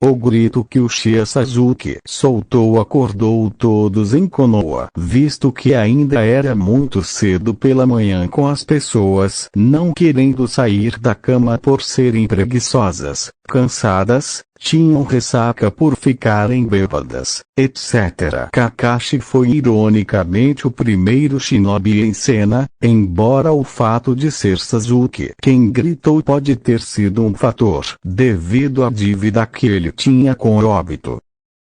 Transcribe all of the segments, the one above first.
O grito que Uchiha Sasuke soltou acordou todos em Konoha, visto que ainda era muito cedo pela manhã, com as pessoas não querendo sair da cama por serem preguiçosas, cansadas, tinham ressaca por ficarem bêbadas, etc. Kakashi foi ironicamente o primeiro shinobi em cena, embora o fato de ser Sasuke quem gritou pode ter sido um fator, devido à dívida que ele tinha com Obito.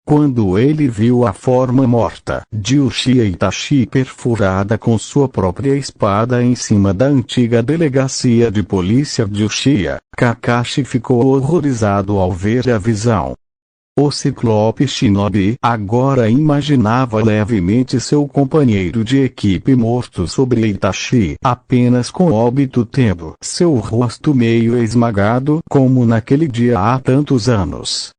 Quando ele viu a forma morta de Uchiha Itachi perfurada com sua própria espada em cima da antiga delegacia de polícia de Uchiha, Kakashi ficou horrorizado ao ver a visão. O Ciclope Shinobi agora imaginava levemente seu companheiro de equipe morto sobre Itachi, apenas com Obito tendo seu rosto meio esmagado como naquele dia há tantos anos.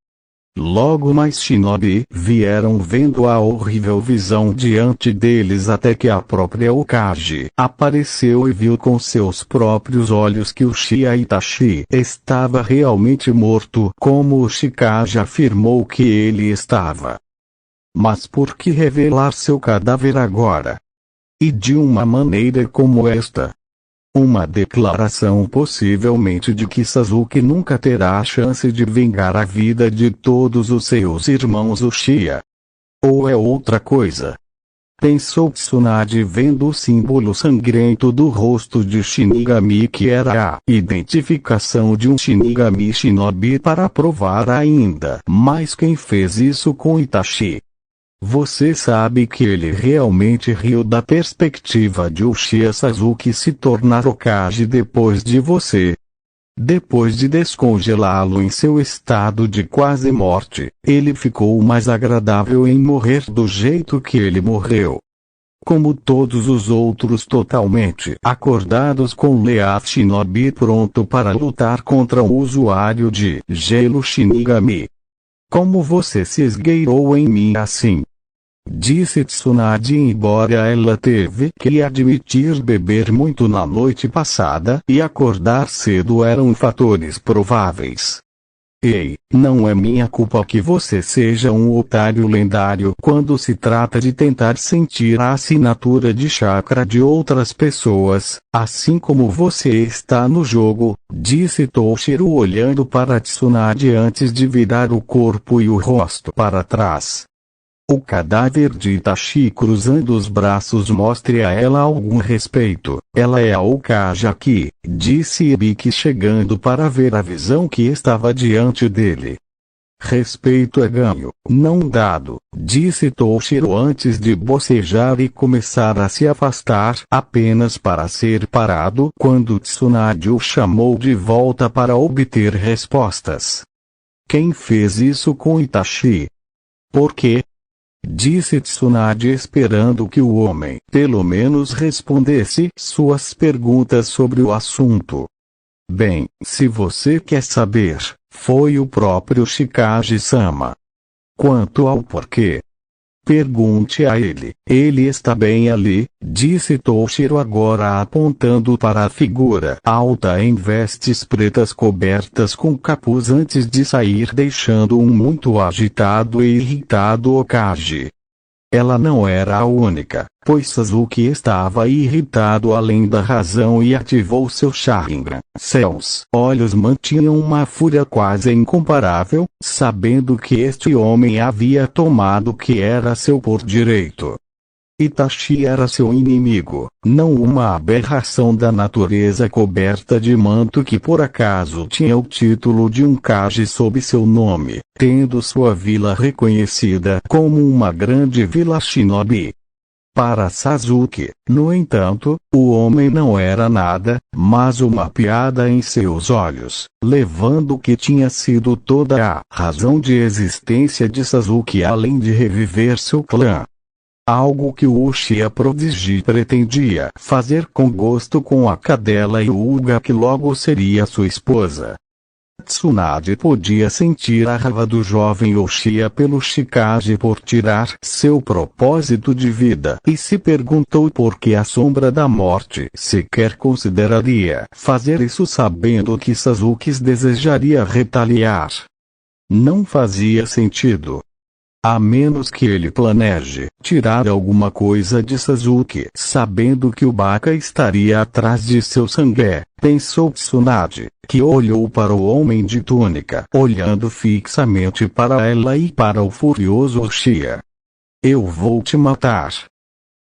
Logo mais shinobi vieram vendo a horrível visão diante deles até que a própria Hokage apareceu e viu com seus próprios olhos que Uchiha Itachi estava realmente morto, como o Chikage afirmou que ele estava. Mas por que revelar seu cadáver agora? E de uma maneira como esta? Uma declaração possivelmente de que Sasuke nunca terá a chance de vingar a vida de todos os seus irmãos Uchiha. Ou é outra coisa? Pensou Tsunade vendo o símbolo sangrento do rosto de Shinigami, que era a identificação de um Shinigami Shinobi, para provar ainda mais quem fez isso com Itachi. Você sabe que ele realmente riu da perspectiva de Uchiha Sasuke se tornar Hokage depois de você. Depois de descongelá-lo em seu estado de quase morte, ele ficou mais agradável em morrer do jeito que ele morreu. Como todos os outros totalmente acordados com Leaf Shinobi pronto para lutar contra o usuário de gelo Shinigami. Como você se esgueirou em mim assim? Disse Tsunade, embora ela teve que admitir beber muito na noite passada e acordar cedo eram fatores prováveis. Ei, não é minha culpa que você seja um otário lendário quando se trata de tentar sentir a assinatura de chakra de outras pessoas, assim como você está no jogo, disse Toshiro olhando para Tsunade antes de virar o corpo e o rosto para trás. O cadáver de Itachi cruzando os braços mostre a ela algum respeito. Ela é a Hokage aqui, disse Ibiki chegando para ver a visão que estava diante dele. Respeito é ganho, não dado, disse Toshiro antes de bocejar e começar a se afastar apenas para ser parado quando Tsunade o chamou de volta para obter respostas. Quem fez isso com Itachi? Por quê? Disse Tsunade esperando que o homem pelo menos respondesse suas perguntas sobre o assunto. Bem, se você quer saber, foi o próprio Chikage-sama. Quanto ao porquê, pergunte a ele. Ele está bem ali, disse Toshiro agora apontando para a figura alta em vestes pretas cobertas com capuz antes de sair, deixando um muito agitado e irritado Hokage. Ela não era a única, pois Sasuke estava irritado além da razão e ativou seu Sharingan. Seus olhos mantinham uma fúria quase incomparável, sabendo que este homem havia tomado o que era seu por direito. Itachi era seu inimigo, não uma aberração da natureza coberta de manto que por acaso tinha o título de um Kage sob seu nome, tendo sua vila reconhecida como uma grande vila shinobi. Para Sasuke, no entanto, o homem não era nada, mas uma piada em seus olhos, levando que tinha sido toda a razão de existência de Sasuke além de reviver seu clã. Algo que o Uchiha Prodigy pretendia fazer com gosto com a cadela Hyuga, que logo seria sua esposa. Tsunade podia sentir a raiva do jovem Uchiha pelo Chikage por tirar seu propósito de vida e se perguntou por que a Sombra da Morte sequer consideraria fazer isso sabendo que Sasuke desejaria retaliar. Não fazia sentido. A menos que ele planeje tirar alguma coisa de Sasuke, sabendo que o Baka estaria atrás de seu sangue, pensou Tsunade, que olhou para o homem de túnica, olhando fixamente para ela e para o furioso Uchiha. Eu vou te matar.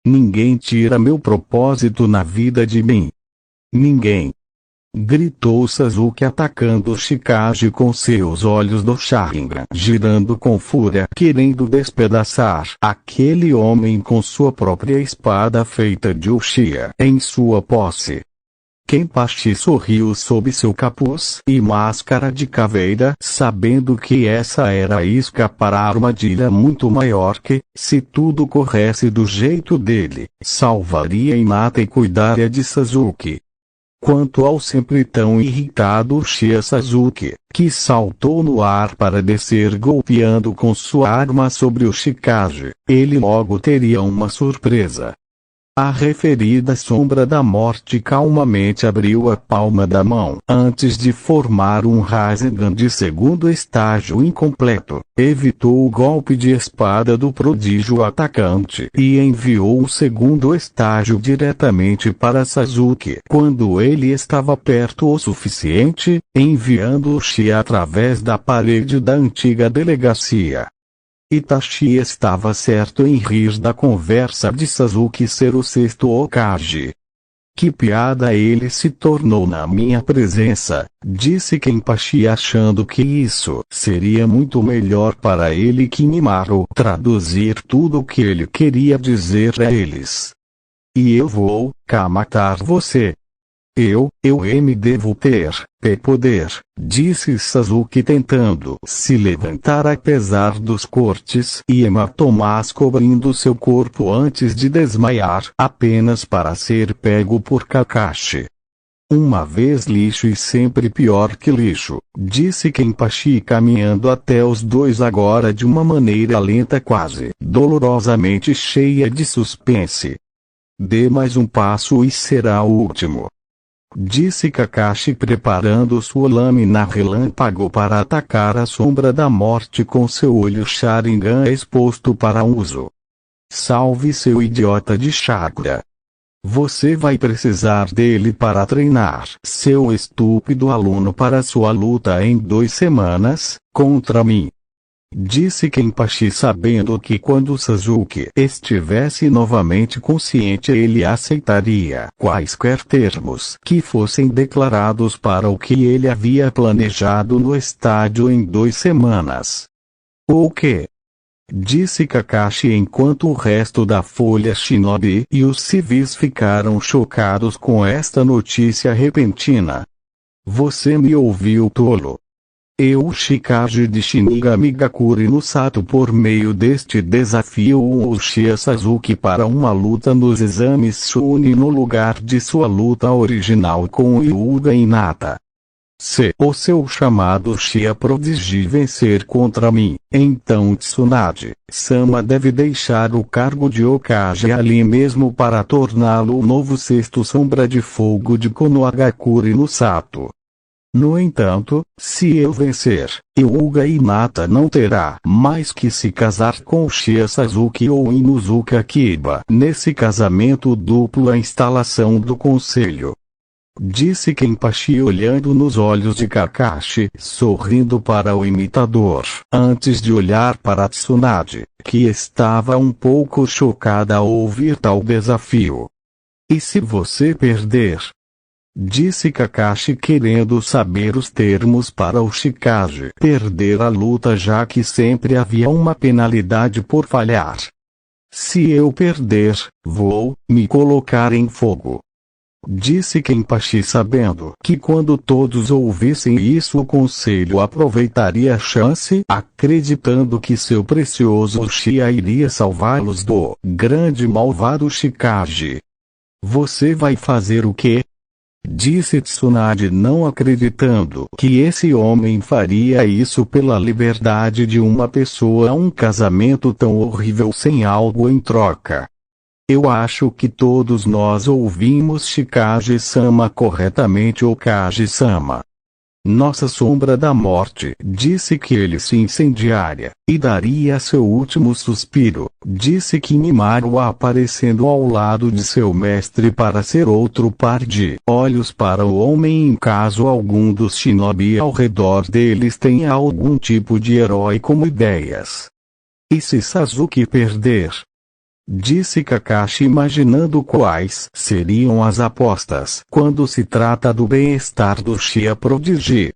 Ninguém tira meu propósito na vida de mim. Ninguém. Gritou Sasuke atacando Chikage com seus olhos do Sharingan girando com fúria, querendo despedaçar aquele homem com sua própria espada feita de Uchiha em sua posse. Kenpachi sorriu sob seu capuz e máscara de caveira, sabendo que essa era a isca para a armadilha muito maior que, se tudo corresse do jeito dele, salvaria Hinata e cuidaria de Sasuke. Quanto ao sempre tão irritado Uchiha Sasuke, que saltou no ar para descer golpeando com sua arma sobre o Chikage, ele logo teria uma surpresa. A referida sombra da morte calmamente abriu a palma da mão antes de formar um Rasengan de segundo estágio incompleto, evitou o golpe de espada do prodígio atacante e enviou o segundo estágio diretamente para Sasuke quando ele estava perto o suficiente, enviando Uchiha através da parede da antiga delegacia. Itachi estava certo em rir da conversa de Sasuke ser o sexto Hokage. Que piada ele se tornou na minha presença, disse Kenpachi achando que isso seria muito melhor para ele que Mimaru traduzir tudo o que ele queria dizer a eles. E eu vou matar você. Eu me devo ter poder, disse Sasuke tentando se levantar apesar dos cortes e hematomas cobrindo seu corpo antes de desmaiar apenas para ser pego por Kakashi. Uma vez lixo e sempre pior que lixo, disse Kenpachi caminhando até os dois agora de uma maneira lenta quase dolorosamente cheia de suspense. Dê mais um passo e será o último. Disse Kakashi preparando sua lâmina relâmpago para atacar a sombra da morte com seu olho Sharingan exposto para uso. Salve seu idiota de chakra. Você vai precisar dele para treinar seu estúpido aluno para sua luta em 2 semanas, contra mim. Disse Kenpachi sabendo que quando Sasuke estivesse novamente consciente ele aceitaria quaisquer termos que fossem declarados para o que ele havia planejado no estádio em 2 semanas. O quê? Disse Kakashi enquanto o resto da Folha Shinobi e os civis ficaram chocados com esta notícia repentina. Você me ouviu, tolo? Eu Chikage de Shinigami Gakure no Sato por meio deste desafio o Uchiha Sasuke para uma luta nos exames Chunin no lugar de sua luta original com o Hyuga Hinata. Se o seu chamado Uchiha Prodigy vencer contra mim, então Tsunade-sama deve deixar o cargo de Hokage ali mesmo para torná-lo o novo sexto Sombra de Fogo de Konohagakure no Sato. No entanto, se eu vencer, Hyuga Hinata não terá mais que se casar com Uchiha Sasuke ou Inuzuka Kiba nesse casamento duplo a instalação do conselho. Disse Kenpachi olhando nos olhos de Kakashi, sorrindo para o imitador, antes de olhar para Tsunade, que estava um pouco chocada ao ouvir tal desafio. E se você perder? Disse Kakashi querendo saber os termos para o Chikage perder a luta já que sempre havia uma penalidade por falhar. Se eu perder, vou me colocar em fogo. Disse Kenpachi sabendo que quando todos ouvissem isso o conselho aproveitaria a chance, acreditando que seu precioso Uchiha iria salvá-los do grande malvado Chikage. Você vai fazer o quê? Disse Tsunade não acreditando que esse homem faria isso pela liberdade de uma pessoa um casamento tão horrível sem algo em troca. Eu acho que todos nós ouvimos Chikage-sama corretamente Hokage-sama. Nossa sombra da morte disse que ele se incendiaria, e daria seu último suspiro. Disse Kimimaro aparecendo ao lado de seu mestre para ser outro par de olhos para o homem em caso algum dos shinobi ao redor deles tenha algum tipo de herói como ideias. E se Sasuke perder? Disse Kakashi imaginando quais seriam as apostas quando se trata do bem-estar do Uchiha Prodigy.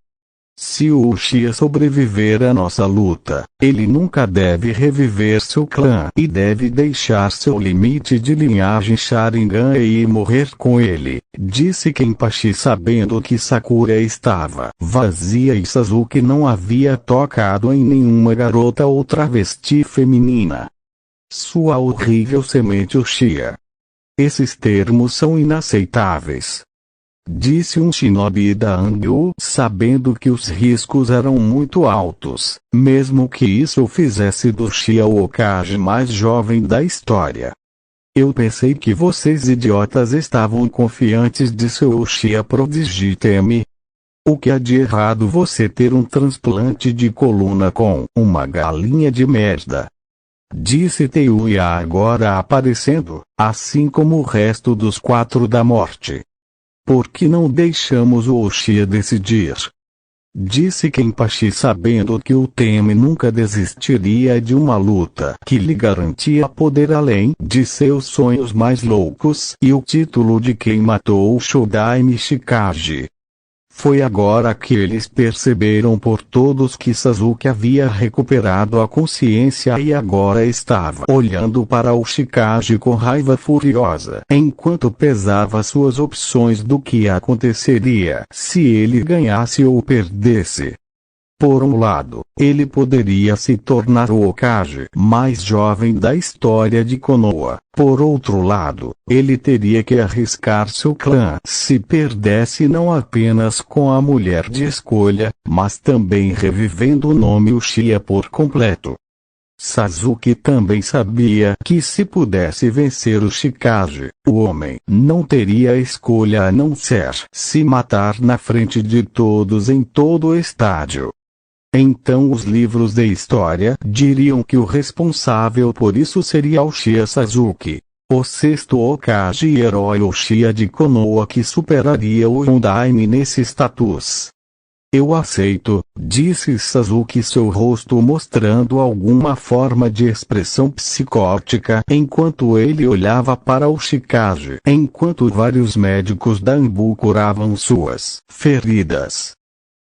Se o Uchiha sobreviver à nossa luta, ele nunca deve reviver seu clã e deve deixar seu limite de linhagem Sharingan e ir morrer com ele, disse Kenpachi sabendo que Sakura estava vazia e Sasuke não havia tocado em nenhuma garota ou travesti feminina. Sua horrível semente Uchiha. Esses termos são inaceitáveis. Disse um shinobi da Angu sabendo que os riscos eram muito altos, mesmo que isso o fizesse do Uchiha o Hokage mais jovem da história. Eu pensei que vocês idiotas estavam confiantes de seu Uchiha Prodigy Teme. O que há de errado você ter um transplante de coluna com uma galinha de merda? Disse Teuya agora aparecendo, assim como o resto dos quatro da morte. Por que não deixamos o Uchiha decidir? Disse Kenpachi sabendo que o Teme nunca desistiria de uma luta que lhe garantia poder além de seus sonhos mais loucos e o título de quem matou o Shodai Mishikage. Foi agora que eles perceberam por todos que Sasuke havia recuperado a consciência e agora estava olhando para o Chikage com raiva furiosa, enquanto pesava suas opções do que aconteceria se ele ganhasse ou perdesse. Por um lado, ele poderia se tornar o Hokage mais jovem da história de Konoha. Por outro lado, ele teria que arriscar seu clã se perdesse não apenas com a mulher de escolha, mas também revivendo o nome Uchiha por completo. Sasuke também sabia que se pudesse vencer o Chikage, o homem não teria escolha a não ser se matar na frente de todos em todo o estádio. Então os livros de história diriam que o responsável por isso seria Uchiha Sasuke, o sexto Hokage e herói Uchiha de Konoha que superaria o Yondaime nesse status. Eu aceito, disse Sasuke, seu rosto mostrando alguma forma de expressão psicótica enquanto ele olhava para o Chikage enquanto vários médicos da Anbu curavam suas feridas.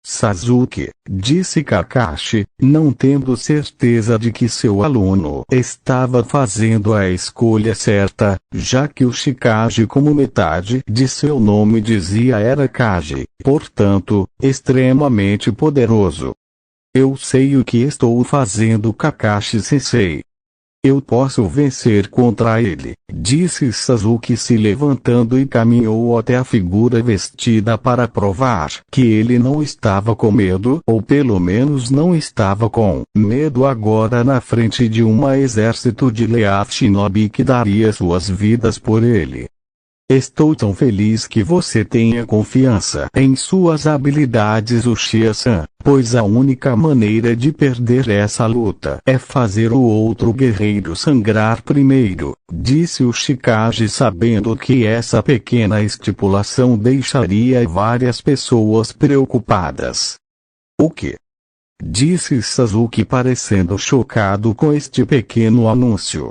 Sasuke, disse Kakashi, não tendo certeza de que seu aluno estava fazendo a escolha certa, já que o Chikage como metade de seu nome dizia era Kage, portanto, extremamente poderoso. Eu sei o que estou fazendo, Kakashi-sensei. Eu posso vencer contra ele, disse Sasuke se levantando e caminhou até a figura vestida para provar que ele não estava com medo, ou pelo menos não estava com medo agora na frente de um exército de leais shinobi que daria suas vidas por ele. Estou tão feliz que você tenha confiança em suas habilidades, Uchiha-san, pois a única maneira de perder essa luta é fazer o outro guerreiro sangrar primeiro, disse o Chikage sabendo que essa pequena estipulação deixaria várias pessoas preocupadas. O que? Disse Sasuke parecendo chocado com este pequeno anúncio.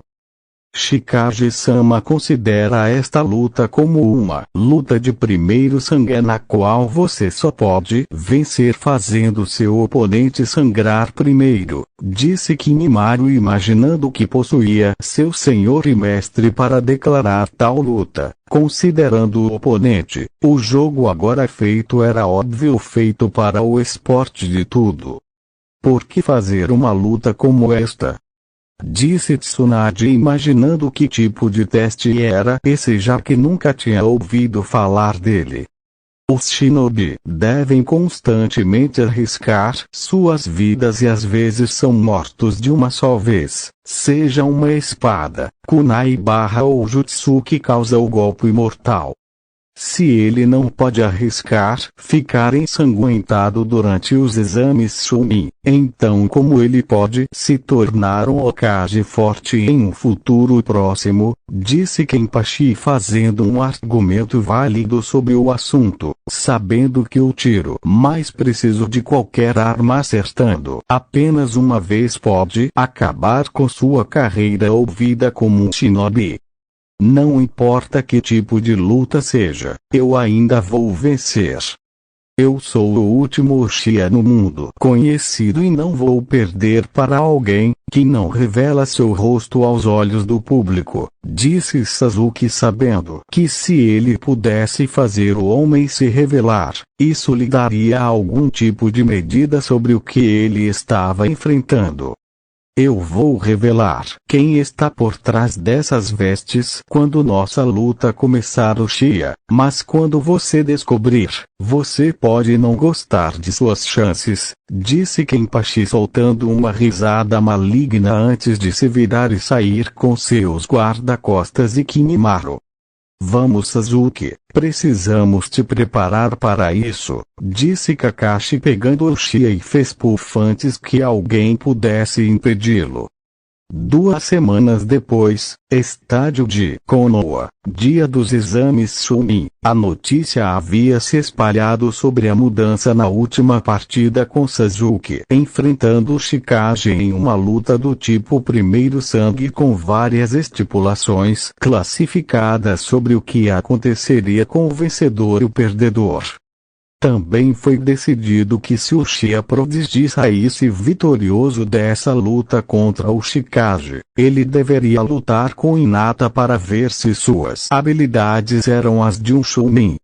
Chikage-sama considera esta luta como uma luta de primeiro sangue na qual você só pode vencer fazendo seu oponente sangrar primeiro, disse Kimimaro imaginando que possuía seu senhor e mestre para declarar tal luta. Considerando o oponente, o jogo agora feito era óbvio feito para o esporte de tudo. Por que fazer uma luta como esta? Disse Tsunade imaginando que tipo de teste era esse já que nunca tinha ouvido falar dele. Os shinobi devem constantemente arriscar suas vidas e às vezes são mortos de uma só vez, seja uma espada, kunai ou jutsu que causa o golpe mortal. Se ele não pode arriscar ficar ensanguentado durante os exames Chunin, então como ele pode se tornar um Hokage forte em um futuro próximo? Disse Kenpachi fazendo um argumento válido sobre o assunto, sabendo que o tiro mais preciso de qualquer arma acertando apenas uma vez pode acabar com sua carreira ou vida como um shinobi. Não importa que tipo de luta seja, eu ainda vou vencer. Eu sou o último Uchiha no mundo conhecido e não vou perder para alguém que não revela seu rosto aos olhos do público, disse Sasuke sabendo que se ele pudesse fazer o homem se revelar, isso lhe daria algum tipo de medida sobre o que ele estava enfrentando. Eu vou revelar quem está por trás dessas vestes quando nossa luta começar, Uchiha, mas quando você descobrir, você pode não gostar de suas chances, disse Kenpachi soltando uma risada maligna antes de se virar e sair com seus guarda-costas e Kimimaro. Vamos, Sasuke, precisamos te preparar para isso, disse Kakashi pegando Uchiha e fez puff antes que alguém pudesse impedi-lo. 2 semanas depois, estádio de Konoha, dia dos exames Chunin, a notícia havia se espalhado sobre a mudança na última partida com Sasuke enfrentando Chikage em uma luta do tipo primeiro sangue com várias estipulações classificadas sobre o que aconteceria com o vencedor e o perdedor. Também foi decidido que se o Uchiha Prodigy saísse vitorioso dessa luta contra o Chikage, ele deveria lutar com Hinata para ver se suas habilidades eram as de um Chunin.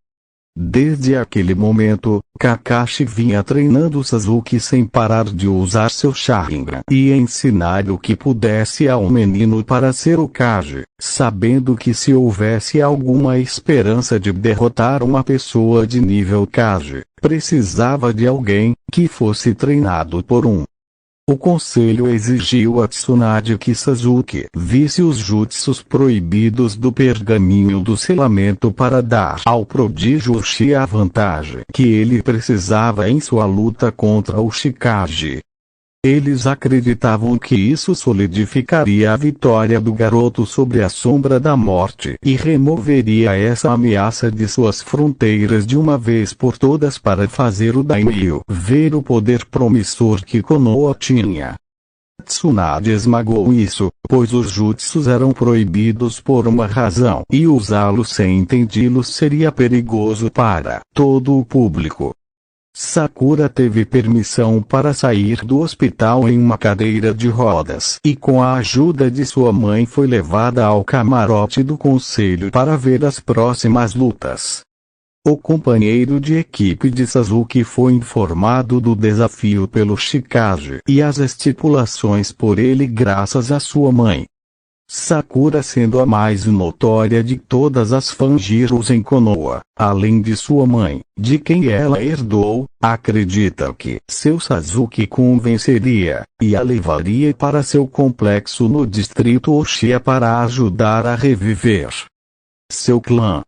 Desde aquele momento, Kakashi vinha treinando Sasuke sem parar de usar seu Sharingan e ensinar o que pudesse ao menino para ser Hokage, sabendo que se houvesse alguma esperança de derrotar uma pessoa de nível Kage, precisava de alguém que fosse treinado por um. O conselho exigiu a Tsunade que Sasuke visse os jutsus proibidos do pergaminho do selamento para dar ao prodígio Uchiha a vantagem que ele precisava em sua luta contra o Chikage. Eles acreditavam que isso solidificaria a vitória do garoto sobre a sombra da morte e removeria essa ameaça de suas fronteiras de uma vez por todas para fazer o daimyo ver o poder promissor que Konoha tinha. Tsunade esmagou isso, pois os jutsus eram proibidos por uma razão e usá-los sem entendi-los seria perigoso para todo o público. Sakura teve permissão para sair do hospital em uma cadeira de rodas e com a ajuda de sua mãe foi levada ao camarote do conselho para ver as próximas lutas. O companheiro de equipe de Sasuke foi informado do desafio pelo Chikage e as estipulações por ele graças à sua mãe. Sakura sendo a mais notória de todas as Fanjiros em Konoha, além de sua mãe, de quem ela herdou, acredita que seu Sasuke convenceria, e a levaria para seu complexo no distrito Uchiha para ajudar a reviver seu clã.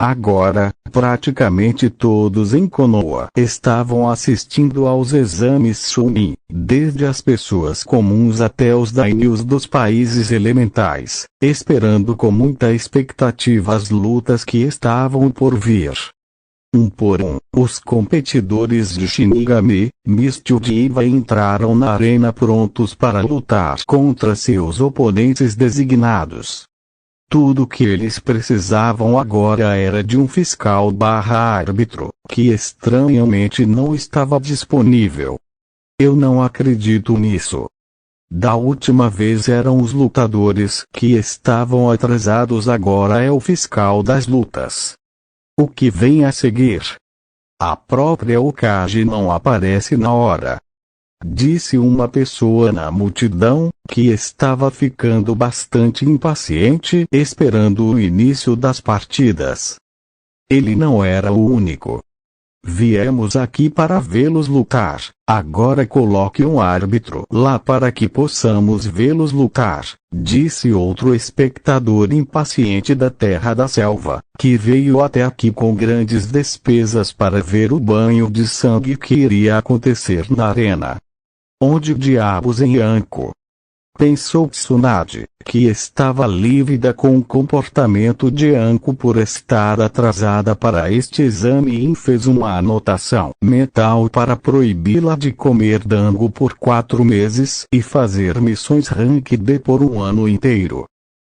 Agora, praticamente todos em Konoha estavam assistindo aos exames Chunin, desde as pessoas comuns até os daimyos dos países elementais, esperando com muita expectativa as lutas que estavam por vir. Um por um, os competidores de Shinigami, Mistyu e Iva entraram na arena prontos para lutar contra seus oponentes designados. Tudo que eles precisavam agora era de um fiscal/árbitro, que estranhamente não estava disponível. Eu não acredito nisso. Da última vez eram os lutadores que estavam atrasados, agora é o fiscal das lutas. O que vem a seguir? A própria Hokage não aparece na hora. Disse uma pessoa na multidão, que estava ficando bastante impaciente esperando o início das partidas. Ele não era o único. Viemos aqui para vê-los lutar. Agora coloque um árbitro lá para que possamos vê-los lutar, disse outro espectador impaciente da terra da selva, que veio até aqui com grandes despesas para ver o banho de sangue que iria acontecer na arena. Onde diabos em Anko? Pensou Tsunade, que estava lívida com o comportamento de Anko por estar atrasada para este exame e fez uma anotação mental para proibi-la de comer dango por 4 meses e fazer missões Rank D por um ano inteiro.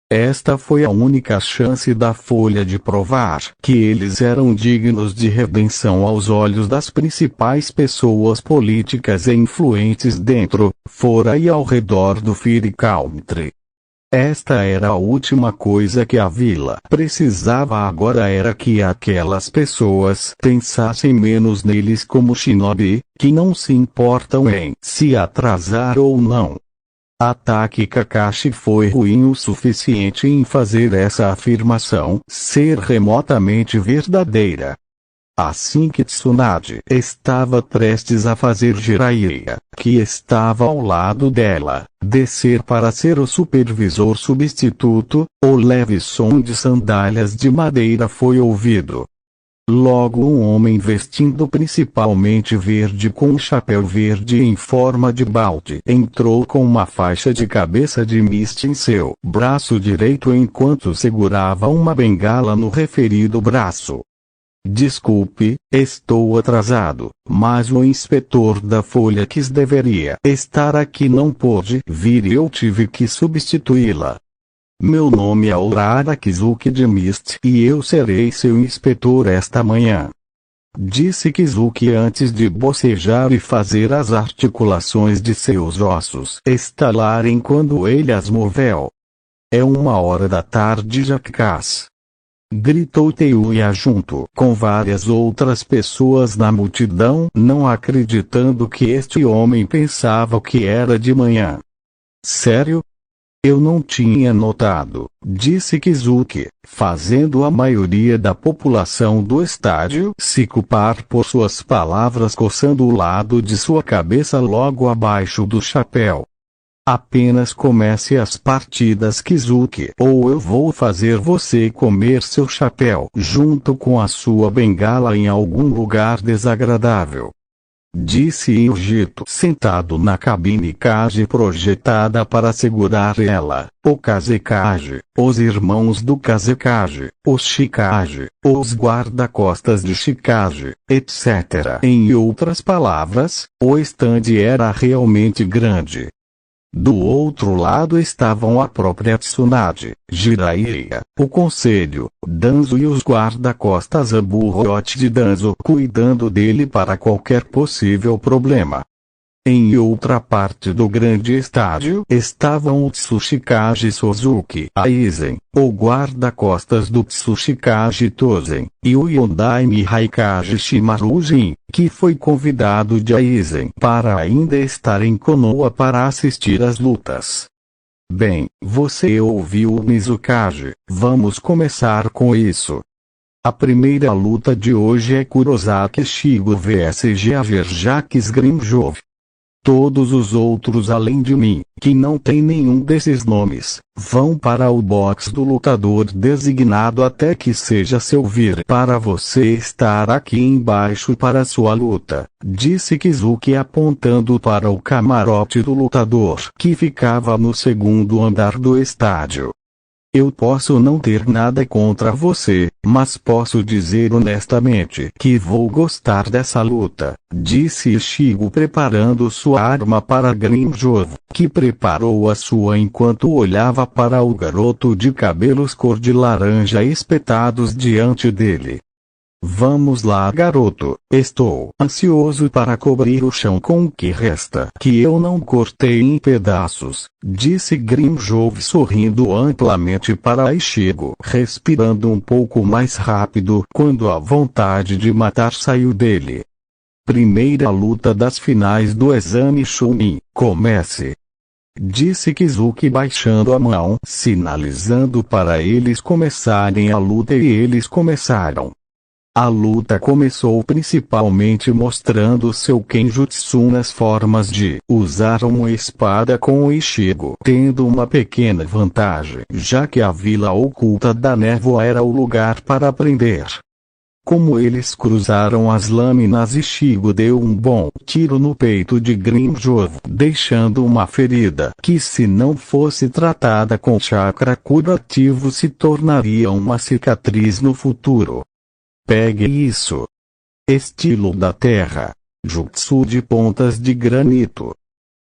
Esta foi a única chance da Folha de provar que eles eram dignos de redenção aos olhos das principais pessoas políticas e influentes dentro, fora e ao redor do Fire Country. Esta era a última coisa que a vila precisava agora, era que aquelas pessoas pensassem menos neles como shinobi, que não se importam em se atrasar ou não. Ataque Kakashi foi ruim o suficiente em fazer essa afirmação ser remotamente verdadeira. Assim que Tsunade estava prestes a fazer Jiraiya, que estava ao lado dela, descer para ser o supervisor substituto, o leve som de sandálias de madeira foi ouvido. Logo um homem vestindo principalmente verde com um chapéu verde em forma de balde entrou com uma faixa de cabeça de mist em seu braço direito enquanto segurava uma bengala no referido braço. Desculpe, estou atrasado, mas o inspetor da Folha que deveria estar aqui não pôde vir e eu tive que substituí-la. Meu nome é Urara Kizuki de Mist e eu serei seu inspetor esta manhã, disse Kizuki antes de bocejar e fazer as articulações de seus ossos estalarem quando ele as moveu. É 1h da tarde, Jackass! Gritou Teuya junto com várias outras pessoas na multidão, não acreditando que este homem pensava que era de manhã. Sério? Eu não tinha notado, disse Kizuki, fazendo a maioria da população do estádio se culpar por suas palavras, coçando o lado de sua cabeça logo abaixo do chapéu. Apenas comece as partidas, Kizuki, ou eu vou fazer você comer seu chapéu junto com a sua bengala em algum lugar desagradável, disse Yujito sentado na cabine Kage projetada para segurar ela, o Kazekage, os irmãos do Kazekage, os Shikage, os guarda-costas de Shikage, etc. Em outras palavras, o estande era realmente grande. Do outro lado estavam a própria Tsunade, Jiraiya, o conselho, Danzo e os guarda-costas Aburrote de Danzo cuidando dele para qualquer possível problema. Em outra parte do grande estádio estavam o Tsuchikage Suzuki Aizen, o guarda-costas do Tsuchikage Tozen, e o Yondai Mihaikage Shimarujin, que foi convidado de Aizen para ainda estar em Konoha para assistir às lutas. Bem, você ouviu o Mizukage, vamos começar com isso. A primeira luta de hoje é Kurosaki Shigo vs Javier Jacques Grimjov. Todos os outros além de mim, que não tem nenhum desses nomes, vão para o box do lutador designado até que seja seu vir para você estar aqui embaixo para sua luta, disse Kizuki apontando para o camarote do lutador que ficava no segundo andar do estádio. Eu posso não ter nada contra você, mas posso dizer honestamente que vou gostar dessa luta, disse Ishigo preparando sua arma para Grimjov, que preparou a sua enquanto olhava para o garoto de cabelos cor de laranja espetados diante dele. Vamos lá, garoto, estou ansioso para cobrir o chão com o que resta que eu não cortei em pedaços, disse Grimjov sorrindo amplamente para Ishigo, respirando um pouco mais rápido quando a vontade de matar saiu dele. Primeira luta das finais do exame Chunin, comece, disse Kizuki baixando a mão, sinalizando para eles começarem a luta e eles começaram. A luta começou principalmente mostrando seu Kenjutsu nas formas de usar uma espada com o Ichigo, tendo uma pequena vantagem, já que a vila oculta da névoa era o lugar para aprender. Como eles cruzaram as lâminas, Ichigo deu um bom tiro no peito de Grimmjow, deixando uma ferida que, se não fosse tratada com chakra curativo, se tornaria uma cicatriz no futuro. Pegue isso. Estilo da terra. Jutsu de pontas de granito.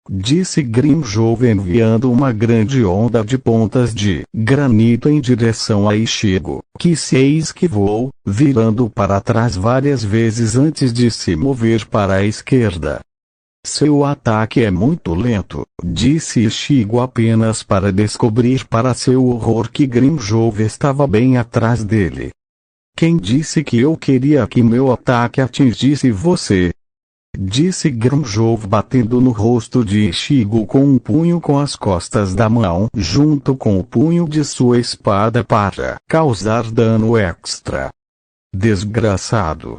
Disse Grimmjow, enviando uma grande onda de pontas de granito em direção a Ichigo, que se esquivou, virando para trás várias vezes antes de se mover para a esquerda. Seu ataque é muito lento, disse Ichigo, apenas para descobrir para seu horror que Grimmjow estava bem atrás dele. Quem disse que eu queria que meu ataque atingisse você? Disse Grimmjow, batendo no rosto de Ichigo com um punho com as costas da mão, junto com o punho de sua espada para causar dano extra. Desgraçado!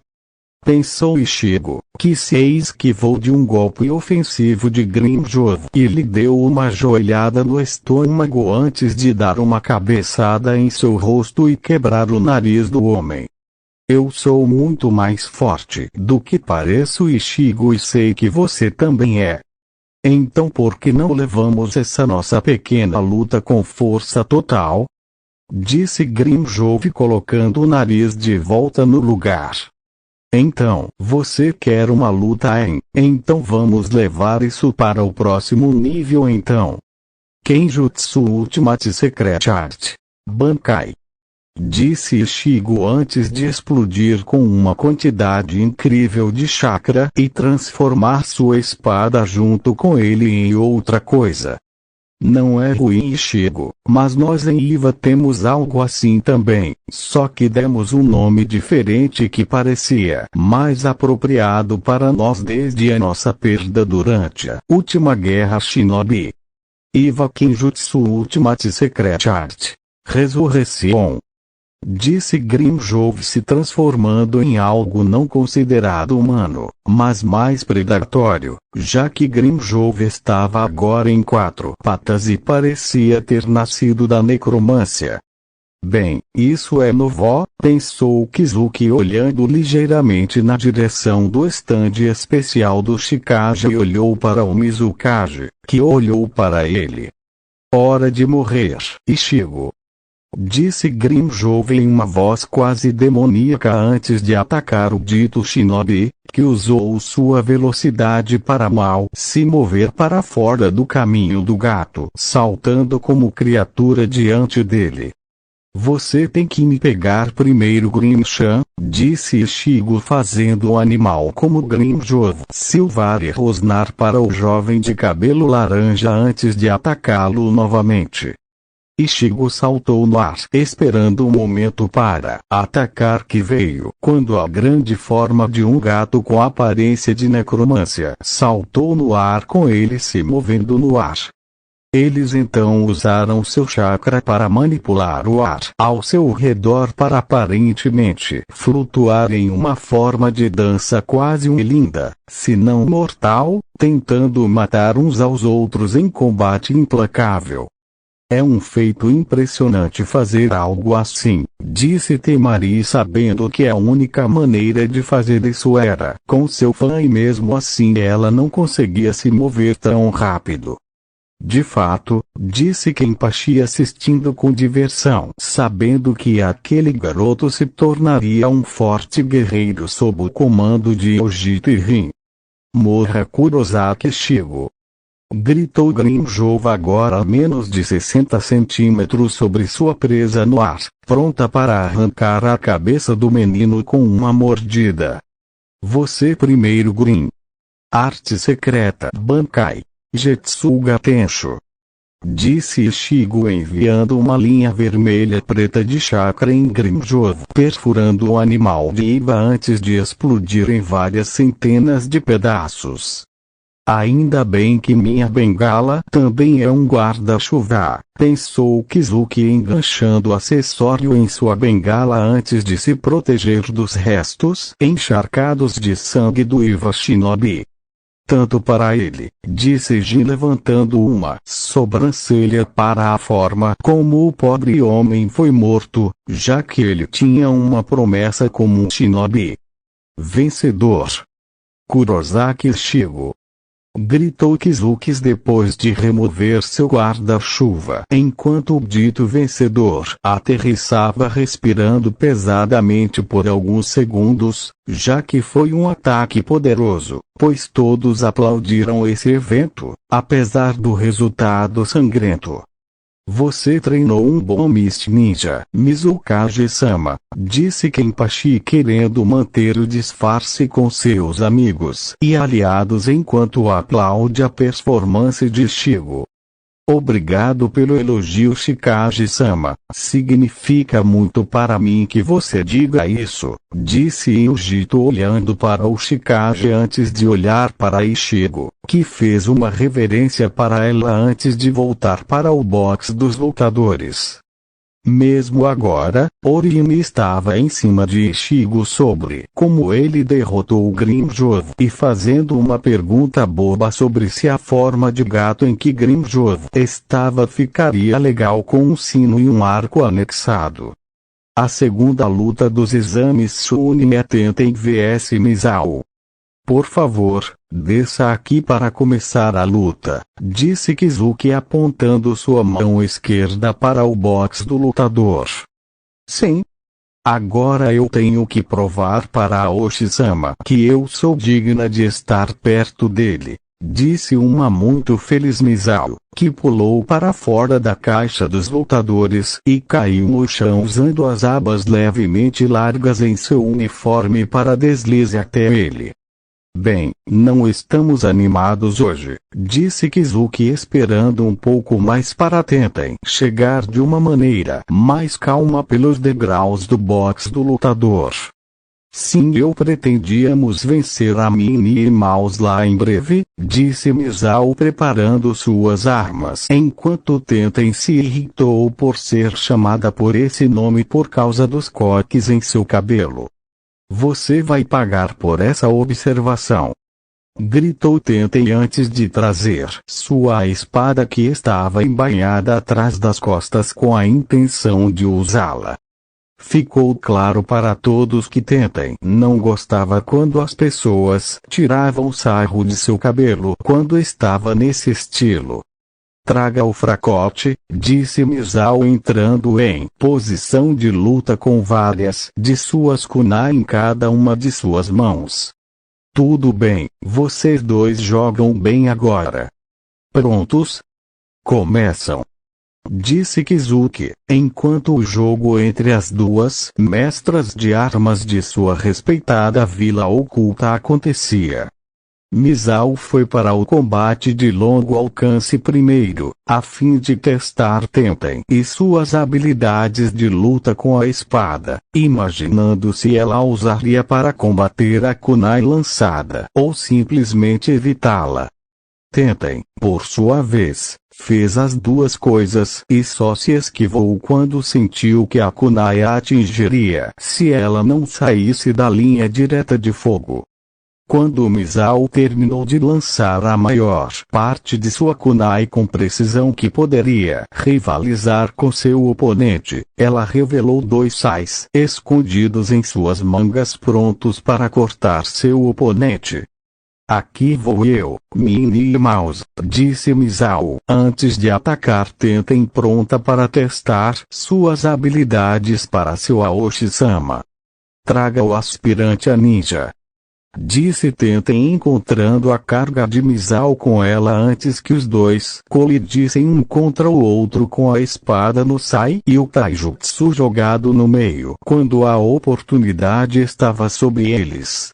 Pensou Ichigo, que se esquivou de um golpe ofensivo de Grimmjow e lhe deu uma joelhada no estômago antes de dar uma cabeçada em seu rosto e quebrar o nariz do homem. Eu sou muito mais forte do que pareço, Ichigo, e sei que você também é. Então por que não levamos essa nossa pequena luta com força total? Disse Grimmjow, colocando o nariz de volta no lugar. Então, você quer uma luta, hein? Então vamos levar isso para o próximo nível então. Kenjutsu Ultimate Secret Art. Bankai. Disse Ichigo antes de explodir com uma quantidade incrível de chakra e transformar sua espada junto com ele em outra coisa. Não é ruim, Ichigo, mas nós em Iva temos algo assim também, só que demos um nome diferente que parecia mais apropriado para nós desde a nossa perda durante a última guerra Shinobi. Iva Kenjutsu Ultimate Secret Art. Resurreção. Disse Grimmjow, se transformando em algo não considerado humano, mas mais predatório, já que Grimmjow estava agora em 4 patas e parecia ter nascido da necromância. Bem, isso é novo, pensou Kizuki, olhando ligeiramente na direção do estande especial do Shikage e olhou para o Mizukage, que olhou para ele. Hora de morrer, Ichigo. Disse Grimmjow em uma voz quase demoníaca antes de atacar o dito shinobi, que usou sua velocidade para mal se mover para fora do caminho do gato, saltando como criatura diante dele. Você tem que me pegar primeiro, Grimchan, disse Ichigo, fazendo o animal como Grimmjow silvar e rosnar para o jovem de cabelo laranja antes de atacá-lo novamente. Ichigo saltou no ar, esperando o momento para atacar, que veio quando a grande forma de um gato com aparência de necromância saltou no ar, com ele se movendo no ar. Eles então usaram seu chakra para manipular o ar ao seu redor para aparentemente flutuar em uma forma de dança quase linda, se não mortal, tentando matar uns aos outros em combate implacável. É um feito impressionante fazer algo assim, disse Temari, sabendo que a única maneira de fazer isso era com seu fã, e mesmo assim ela não conseguia se mover tão rápido. De fato, disse Kenpachi, assistindo com diversão, sabendo que aquele garoto se tornaria um forte guerreiro sob o comando de Ojito e Rin. Morra, Kurosaki Shigo! Gritou Grimmjow, agora a menos de 60 centímetros sobre sua presa no ar, pronta para arrancar a cabeça do menino com uma mordida. Você primeiro, Grim. Arte secreta Bankai. Jetsuga Tensho. Disse Ichigo, enviando uma linha vermelha preta de chakra em Grimmjow, perfurando o animal de Iba antes de explodir em várias centenas de pedaços. Ainda bem que minha bengala também é um guarda-chuva, pensou Kizuki enganchando o acessório em sua bengala antes de se proteger dos restos encharcados de sangue do Iwa Shinobi. Tanto para ele, disse Jin levantando uma sobrancelha para a forma como o pobre homem foi morto, já que ele tinha uma promessa como um shinobi. Vencedor. Kurosaki Shigo. Gritou Kizuki depois de remover seu guarda-chuva. Enquanto o dito vencedor aterrissava respirando pesadamente por alguns segundos, já que foi um ataque poderoso, pois todos aplaudiram esse evento, apesar do resultado sangrento. Você treinou um bom Mist Ninja, Mizukage-sama, disse Kenpachi querendo manter o disfarce com seus amigos e aliados enquanto aplaude a performance de Shigo. Obrigado pelo elogio, Chikage-sama. Significa muito para mim que você diga isso, disse Yujito olhando para o Chikage antes de olhar para Ichigo, que fez uma reverência para ela antes de voltar para o box dos lutadores. Mesmo agora, Orin estava em cima de Ichigo sobre como ele derrotou o Grimjovo e fazendo uma pergunta boba sobre se a forma de gato em que Grimjovo estava ficaria legal com um sino e um arco anexado. A segunda luta dos exames Chunin é Tenten vs Misao. Por favor, desça aqui para começar a luta, disse Kizuki apontando sua mão esquerda para o box do lutador. Sim. Agora eu tenho que provar para Aoshi-sama que eu sou digna de estar perto dele, disse uma muito feliz Misao, que pulou para fora da caixa dos lutadores e caiu no chão usando as abas levemente largas em seu uniforme para deslize até ele. Bem, não estamos animados hoje, disse Kizuki esperando um pouco mais para Tenten chegar de uma maneira mais calma pelos degraus do box do lutador. Sim, eu pretendíamos vencer a Minnie Mouse lá em breve, disse Misao preparando suas armas enquanto Tenten se irritou por ser chamada por esse nome por causa dos coques em seu cabelo. Você vai pagar por essa observação. Gritou Tenten antes de trazer sua espada que estava embainhada atrás das costas com a intenção de usá-la. Ficou claro para todos que Tenten não gostava quando as pessoas tiravam sarro de seu cabelo quando estava nesse estilo. Traga o fracote, disse Misao entrando em posição de luta com várias de suas kunai em cada uma de suas mãos. Tudo bem, vocês dois jogam bem agora. Prontos? Começam. Disse Kizuki, enquanto o jogo entre as duas mestras de armas de sua respeitada vila oculta acontecia. Misao foi para o combate de longo alcance primeiro, a fim de testar Tenten e suas habilidades de luta com a espada, imaginando se ela usaria para combater a kunai lançada ou simplesmente evitá-la. Tenten, por sua vez, fez as duas coisas e só se esquivou quando sentiu que a kunai a atingiria se ela não saísse da linha direta de fogo. Quando Misao terminou de lançar a maior parte de sua kunai com precisão que poderia rivalizar com seu oponente, ela revelou dois sais escondidos em suas mangas prontos para cortar seu oponente. Aqui vou eu, Minnie Mouse, disse Misao, antes de atacar Tenten pronta para testar suas habilidades para seu Aoshi-sama. Traga o aspirante a ninja. Disse Tenten encontrando a carga de Misao com ela antes que os dois colidissem um contra o outro com a espada no sai e o taijutsu jogado no meio quando a oportunidade estava sobre eles.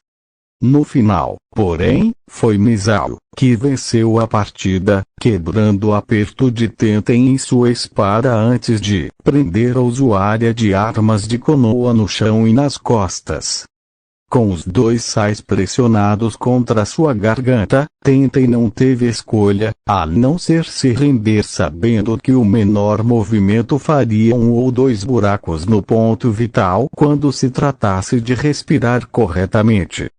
No final, porém, foi Misao que venceu a partida, quebrando o aperto de Tenten em sua espada antes de prender a usuária de armas de Konoha no chão e nas costas. Com os dois sais pressionados contra sua garganta, Tenten não teve escolha, a não ser se render sabendo que o menor movimento faria um ou dois buracos no ponto vital quando se tratasse de respirar corretamente.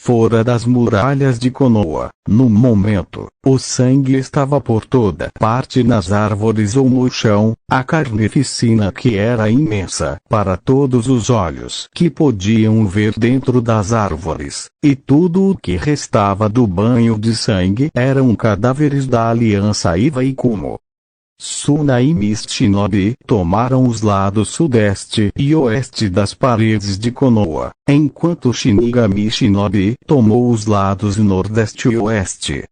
Fora das muralhas de Konoha, no momento, o sangue estava por toda parte nas árvores ou no chão, a carnificina que era imensa para todos os olhos que podiam ver dentro das árvores, e tudo o que restava do banho de sangue eram cadáveres da aliança Iva e Kumo. Suna e Mist Shinobi tomaram os lados sudeste e oeste das paredes de Konoha, enquanto Shinigami Shinobi tomou os lados nordeste e oeste.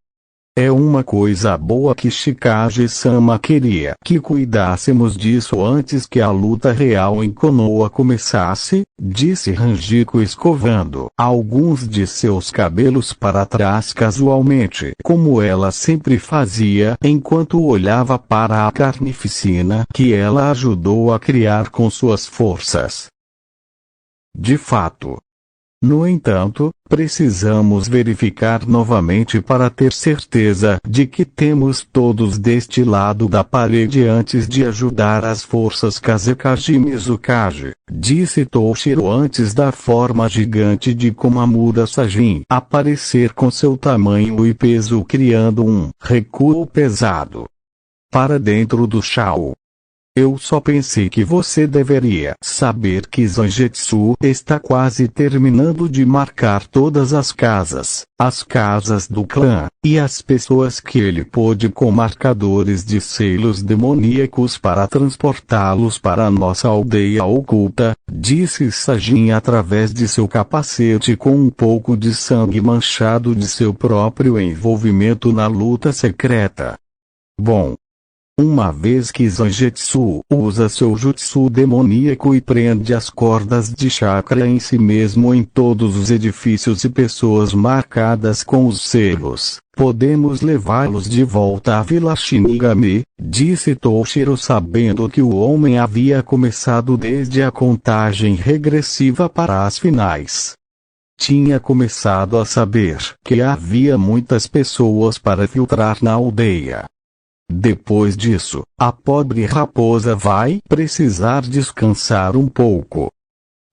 É uma coisa boa que Shikage-sama queria que cuidássemos disso antes que a luta real em Konoha começasse, disse Hanjiko escovando alguns de seus cabelos para trás casualmente, como ela sempre fazia enquanto olhava para a carnificina que ela ajudou a criar com suas forças. De fato. No entanto, precisamos verificar novamente para ter certeza de que temos todos deste lado da parede antes de ajudar as forças Kazekage Mizukage, disse Toshiro antes da forma gigante de Komamura Sajin aparecer com seu tamanho e peso criando um recuo pesado para dentro do Shao. Eu só pensei que você deveria saber que Zangetsu está quase terminando de marcar todas as casas do clã, e as pessoas que ele pôde com marcadores de selos demoníacos para transportá-los para a nossa aldeia oculta, disse Sajin através de seu capacete com um pouco de sangue manchado de seu próprio envolvimento na luta secreta. Bom. Uma vez que Zangetsu usa seu jutsu demoníaco e prende as cordas de chakra em si mesmo em todos os edifícios e pessoas marcadas com os selos, podemos levá-los de volta à Vila Shinigami, disse Toshiro sabendo que o homem havia começado desde a contagem regressiva para as finais. Tinha começado a saber que havia muitas pessoas para filtrar na aldeia. Depois disso, a pobre raposa vai precisar descansar um pouco.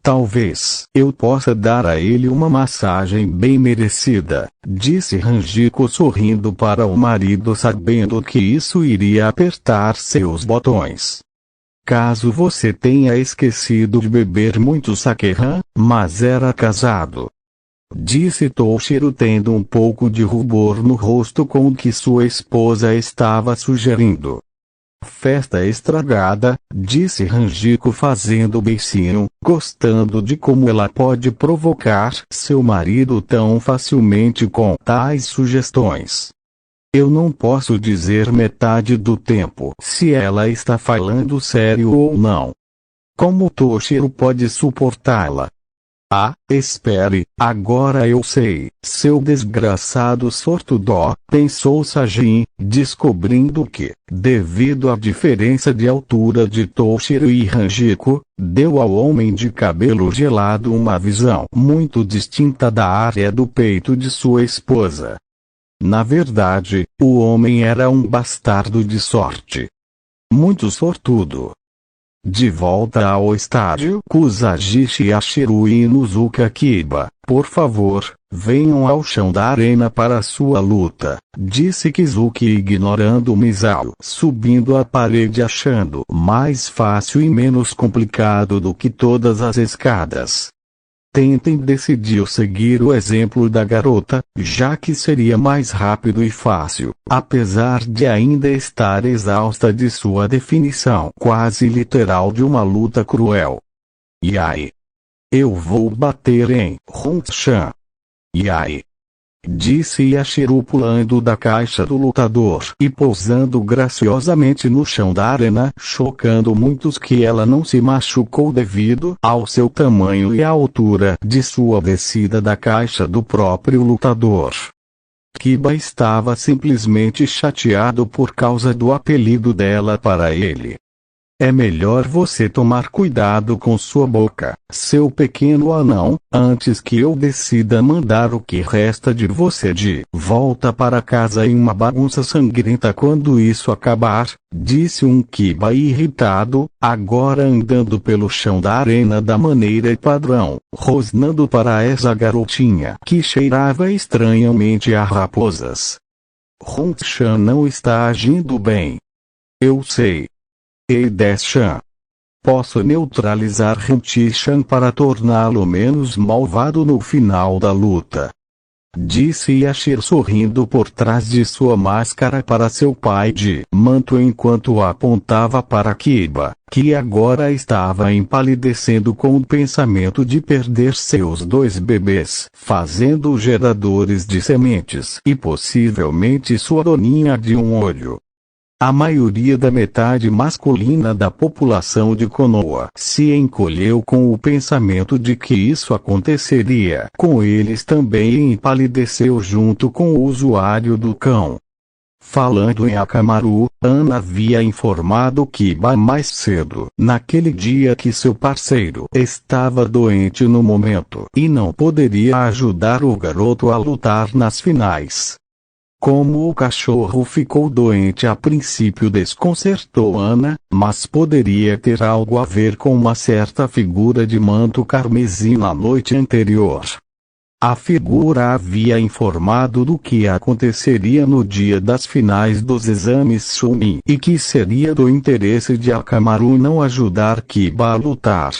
Talvez eu possa dar a ele uma massagem bem merecida, disse Hanjiko sorrindo para o marido sabendo que isso iria apertar seus botões. Caso você tenha esquecido de beber muito sake-han, mas era casado. Disse Toshiro tendo um pouco de rubor no rosto com o que sua esposa estava sugerindo. Festa estragada, disse Hanjiko fazendo beicinho, gostando de como ela pode provocar seu marido tão facilmente com tais sugestões. Eu não posso dizer metade do tempo se ela está falando sério ou não. Como Toshiro pode suportá-la? Ah, espere, agora eu sei, seu desgraçado sortudó, pensou Sajin, descobrindo que, devido à diferença de altura de Toshiro e Hanjiko, deu ao homem de cabelo gelado uma visão muito distinta da área do peito de sua esposa. Na verdade, o homem era um bastardo de sorte. Muito sortudo. De volta ao estádio Kusagishi Yashiru e Inuzuka Kiba, por favor, venham ao chão da arena para a sua luta, disse Kizuki ignorando Misao, subindo a parede achando mais fácil e menos complicado do que todas as escadas. Tenten decidiu seguir o exemplo da garota, já que seria mais rápido e fácil, apesar de ainda estar exausta de sua definição quase literal de uma luta cruel. Yai. Eu vou bater em Hon-chan. Yai. Disse Yashiro pulando da caixa do lutador e pousando graciosamente no chão da arena, chocando muitos que ela não se machucou devido ao seu tamanho e à altura de sua descida da caixa do próprio lutador. Kiba estava simplesmente chateado por causa do apelido dela para ele. É melhor você tomar cuidado com sua boca, seu pequeno anão, antes que eu decida mandar o que resta de você de volta para casa em uma bagunça sangrenta quando isso acabar, disse um Kiba irritado, agora andando pelo chão da arena da maneira padrão, rosnando para essa garotinha que cheirava estranhamente a raposas. Hong-chan não está agindo bem. Eu sei. Ei Des-chan. Posso neutralizar Hong-chan para torná-lo menos malvado no final da luta. Disse Yashiro sorrindo por trás de sua máscara para seu pai de manto enquanto apontava para Kiba, que agora estava empalidecendo com o pensamento de perder seus 2 bebês, fazendo geradores de sementes e possivelmente sua doninha de um olho. A maioria da metade masculina da população de Konoha se encolheu com o pensamento de que isso aconteceria com eles também e empalideceu junto com o usuário do cão. Falando em Akamaru, Ana havia informado Kiba mais cedo, naquele dia que seu parceiro estava doente no momento e não poderia ajudar o garoto a lutar nas finais. Como o cachorro ficou doente a princípio desconcertou Ana, mas poderia ter algo a ver com uma certa figura de manto carmesim na noite anterior. A figura havia informado do que aconteceria no dia das finais dos exames Chunin e que seria do interesse de Akamaru não ajudar Kiba a lutar.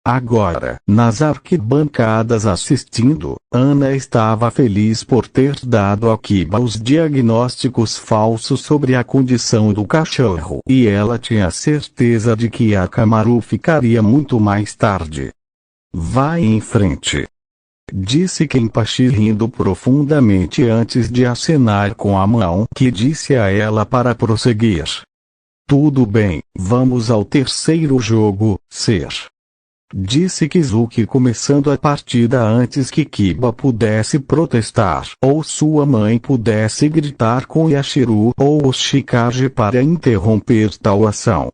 Agora, nas arquibancadas assistindo, Ana estava feliz por ter dado a Kiba os diagnósticos falsos sobre a condição do cachorro e ela tinha certeza de que Akamaru ficaria muito mais tarde. Vai em frente, disse Kenpachi rindo profundamente antes de acenar com a mão que disse a ela para prosseguir. Tudo bem, vamos ao terceiro jogo, Ser. Disse Kizuki começando a partida antes que Kiba pudesse protestar ou sua mãe pudesse gritar com Yashiro ou Oshikage para interromper tal ação.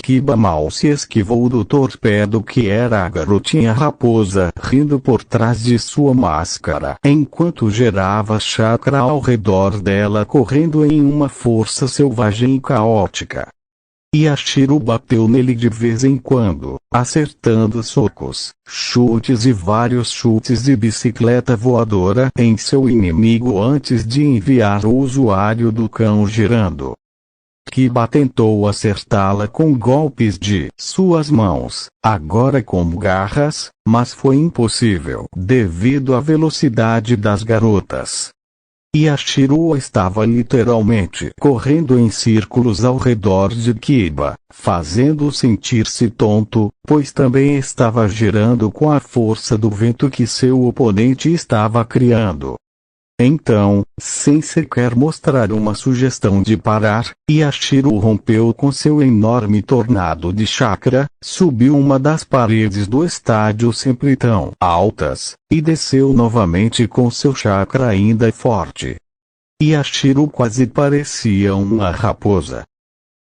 Kiba mal se esquivou do torpedo que era a garotinha raposa rindo por trás de sua máscara enquanto gerava chakra ao redor dela correndo em uma força selvagem e caótica. Yashiro bateu nele de vez em quando, acertando socos, chutes e vários chutes de bicicleta voadora em seu inimigo antes de enviar o usuário do cão girando. Kiba tentou acertá-la com golpes de suas mãos, agora como garras, mas foi impossível devido à velocidade das garotas. Yashiro estava literalmente correndo em círculos ao redor de Kiba, fazendo-o sentir-se tonto, pois também estava girando com a força do vento que seu oponente estava criando. Então, sem sequer mostrar uma sugestão de parar, Yashiro rompeu com seu enorme tornado de chakra, subiu uma das paredes do estádio sempre tão altas, e desceu novamente com seu chakra ainda forte. Yashiro quase parecia uma raposa.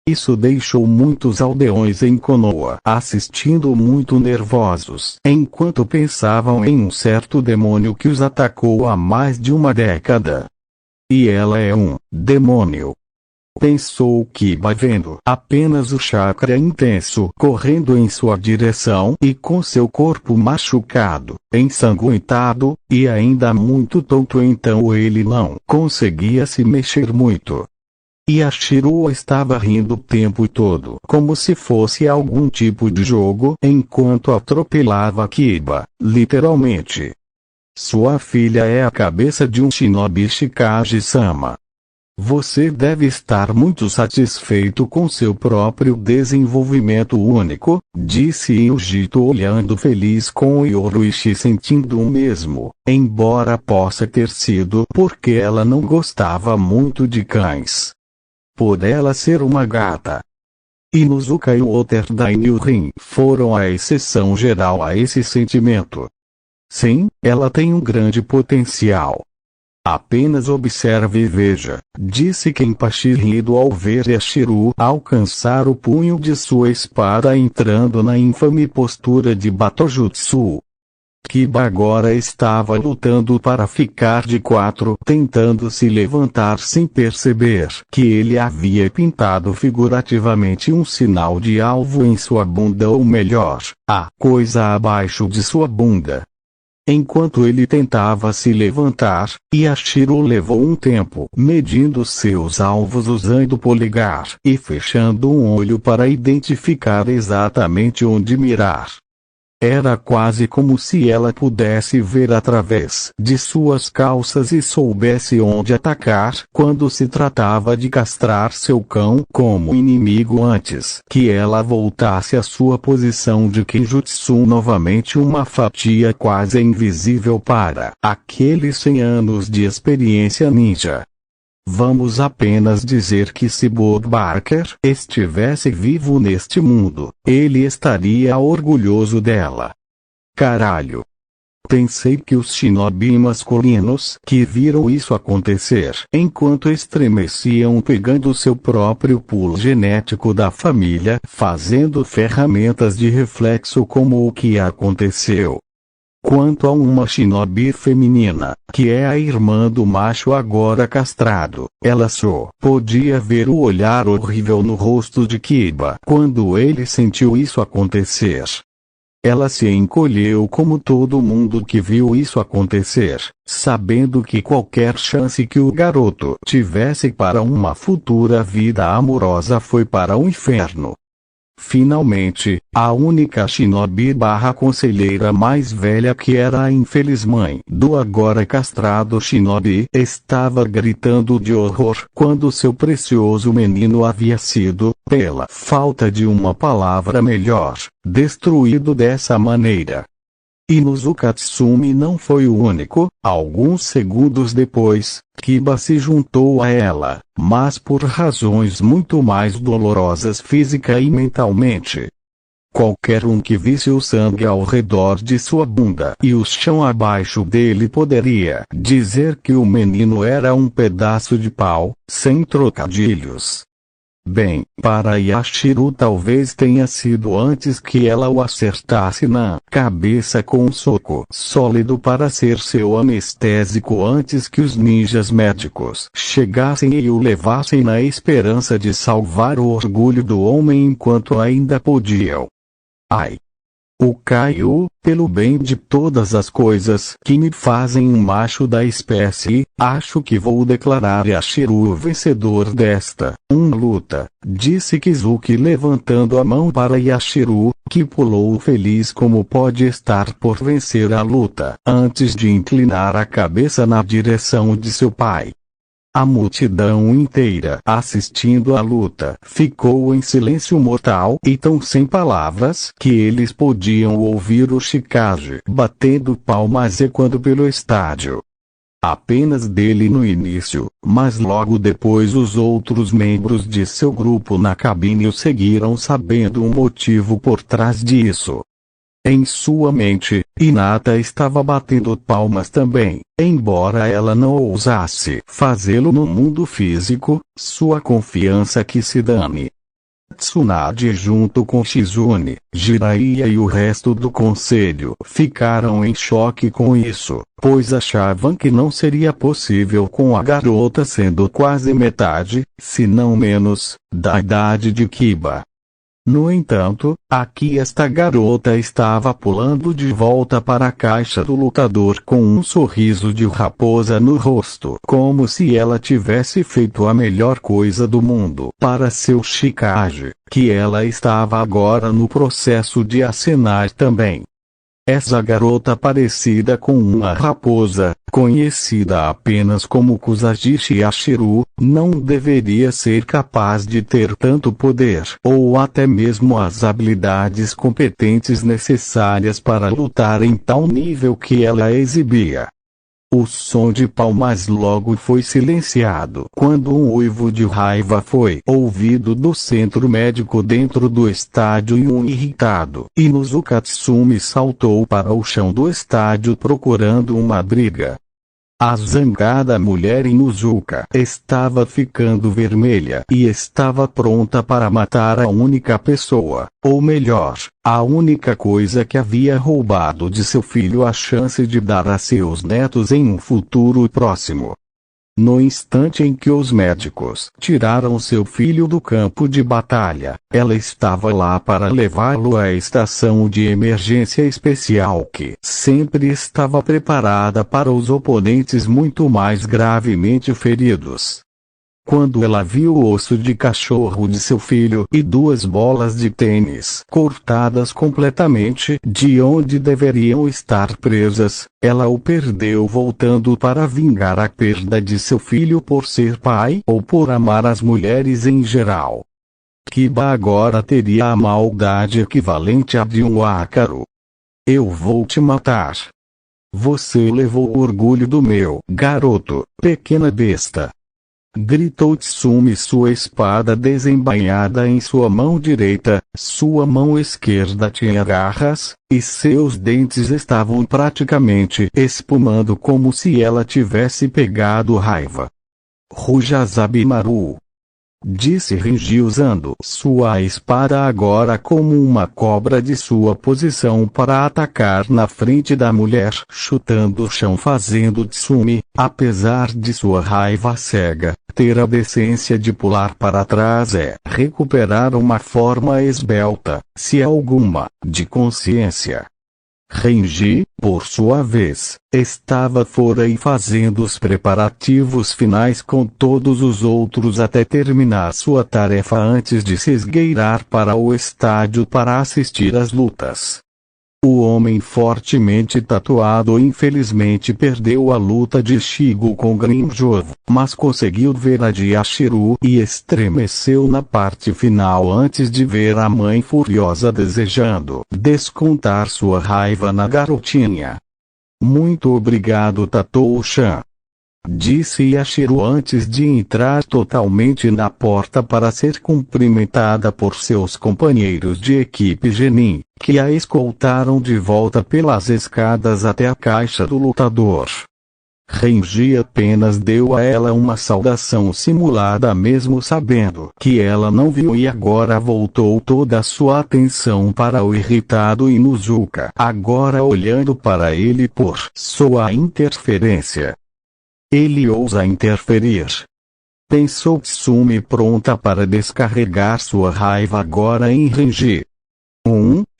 Isso deixou muitos aldeões em Konoha assistindo muito nervosos, enquanto pensavam em um certo demônio que os atacou há mais de uma década. E ela é um demônio. Pensou Kiba vendo apenas o chakra intenso correndo em sua direção e com seu corpo machucado, ensanguentado, e ainda muito tonto então ele não conseguia se mexer muito. Yashiro estava rindo o tempo todo como se fosse algum tipo de jogo enquanto atropelava Kiba, literalmente. Sua filha é a cabeça de um shinobi Shikage-sama. Você deve estar muito satisfeito com seu próprio desenvolvimento único, disse Yujito olhando feliz com Yoruichi sentindo o mesmo, embora possa ter sido porque ela não gostava muito de cães. Por ela ser uma gata. Inuzuka e o Otter Dainyu-rin foram a exceção geral a esse sentimento. Sim, ela tem um grande potencial. Apenas observe e veja, disse Kenpachi rindo ao ver Yashiro alcançar o punho de sua espada entrando na infame postura de Batojutsu. Kiba agora estava lutando para ficar de quatro, tentando se levantar sem perceber que ele havia pintado figurativamente um sinal de alvo em sua bunda, ou melhor, a coisa abaixo de sua bunda. Enquanto ele tentava se levantar, Yashiro levou um tempo medindo seus alvos usando o polegar e fechando um olho para identificar exatamente onde mirar. Era quase como se ela pudesse ver através de suas calças e soubesse onde atacar quando se tratava de castrar seu cão como inimigo antes que ela voltasse à sua posição de Kenjutsu, novamente uma fatia quase invisível para aqueles 100 anos de experiência ninja. Vamos apenas dizer que se Bob Barker estivesse vivo neste mundo, ele estaria orgulhoso dela. Caralho! Pensei que os shinobi masculinos que viram isso acontecer enquanto estremeciam pegando seu próprio pulo genético da família, fazendo ferramentas de reflexo como o que aconteceu. Quanto a uma shinobi feminina, que é a irmã do macho agora castrado, ela só podia ver o olhar horrível no rosto de Kiba quando ele sentiu isso acontecer. Ela se encolheu como todo mundo que viu isso acontecer, sabendo que qualquer chance que o garoto tivesse para uma futura vida amorosa foi para o inferno. Finalmente, a única shinobi/conselheira mais velha, que era a infeliz mãe do agora castrado shinobi, estava gritando de horror quando seu precioso menino havia sido, pela falta de uma palavra melhor, destruído dessa maneira. Inuzu Katsumi não foi o único. Alguns segundos depois, Kiba se juntou a ela, mas por razões muito mais dolorosas física e mentalmente. Qualquer um que visse o sangue ao redor de sua bunda e o chão abaixo dele poderia dizer que o menino era um pedaço de pau, sem trocadilhos. Bem, para Yashiro talvez tenha sido antes que ela o acertasse na cabeça com um soco sólido para ser seu anestésico antes que os ninjas médicos chegassem e o levassem na esperança de salvar o orgulho do homem enquanto ainda podiam. Ai! O Kaio, pelo bem de todas as coisas que me fazem um macho da espécie, acho que vou declarar Yashiro o vencedor desta luta, disse Kizuki levantando a mão para Yashiro, que pulou feliz como pode estar por vencer a luta, antes de inclinar a cabeça na direção de seu pai. A multidão inteira assistindo à luta ficou em silêncio mortal e tão sem palavras que eles podiam ouvir o Shikage batendo palmas ecoando pelo estádio. Apenas dele no início, mas logo depois os outros membros de seu grupo na cabine o seguiram sabendo o motivo por trás disso. Em sua mente, Hinata estava batendo palmas também, embora ela não ousasse fazê-lo no mundo físico, sua confiança que se dane. Tsunade junto com Shizune, Jiraiya e o resto do conselho ficaram em choque com isso, pois achavam que não seria possível com a garota sendo quase metade, se não menos, da idade de Kiba. No entanto, aqui esta garota estava pulando de volta para a caixa do lutador com um sorriso de raposa no rosto, como se ela tivesse feito a melhor coisa do mundo para seu Shikage, que ela estava agora no processo de acenar também. Essa garota parecida com uma raposa, conhecida apenas como Kusagishi Yashiro, não deveria ser capaz de ter tanto poder ou até mesmo as habilidades competentes necessárias para lutar em tal nível que ela exibia. O som de palmas logo foi silenciado quando um uivo de raiva foi ouvido do centro médico dentro do estádio e um irritado Inuzu Katsumi saltou para o chão do estádio procurando uma briga. A zangada mulher Inuzuka estava ficando vermelha e estava pronta para matar a única pessoa, ou melhor, a única coisa que havia roubado de seu filho a chance de dar a seus netos em um futuro próximo. No instante em que os médicos tiraram seu filho do campo de batalha, ela estava lá para levá-lo à estação de emergência especial que sempre estava preparada para os oponentes muito mais gravemente feridos. Quando ela viu o osso de cachorro de seu filho e 2 bolas de tênis cortadas completamente de onde deveriam estar presas, ela o perdeu voltando para vingar a perda de seu filho por ser pai ou por amar as mulheres em geral. Kiba agora teria a maldade equivalente à de um ácaro. Eu vou te matar. Você levou o orgulho do meu garoto, pequena besta. Gritou Tsumi, sua espada desembainhada em sua mão direita, sua mão esquerda tinha garras, e seus dentes estavam praticamente espumando como se ela tivesse pegado raiva. Ruja Zabimaru, disse Renji usando sua espada agora como uma cobra de sua posição para atacar na frente da mulher, chutando o chão, fazendo Tsumi, apesar de sua raiva cega, ter a decência de pular para trás é recuperar uma forma esbelta, se alguma, de consciência. Renji, por sua vez, estava fora e fazendo os preparativos finais com todos os outros até terminar sua tarefa antes de se esgueirar para o estádio para assistir às lutas. O homem fortemente tatuado infelizmente perdeu a luta de Shigo com Grimjovo, mas conseguiu ver a de Yashiro e estremeceu na parte final antes de ver a mãe furiosa desejando descontar sua raiva na garotinha. Muito obrigado, Tatou-chan, disse Yashiro antes de entrar totalmente na porta para ser cumprimentada por seus companheiros de equipe Genin, que a escoltaram de volta pelas escadas até a caixa do lutador. Renji apenas deu a ela uma saudação simulada mesmo sabendo que ela não viu e agora voltou toda a sua atenção para o irritado Inuzuka, agora olhando para ele por sua interferência. Ele ousa interferir, pensou Tsumi, pronta para descarregar sua raiva agora em Renji.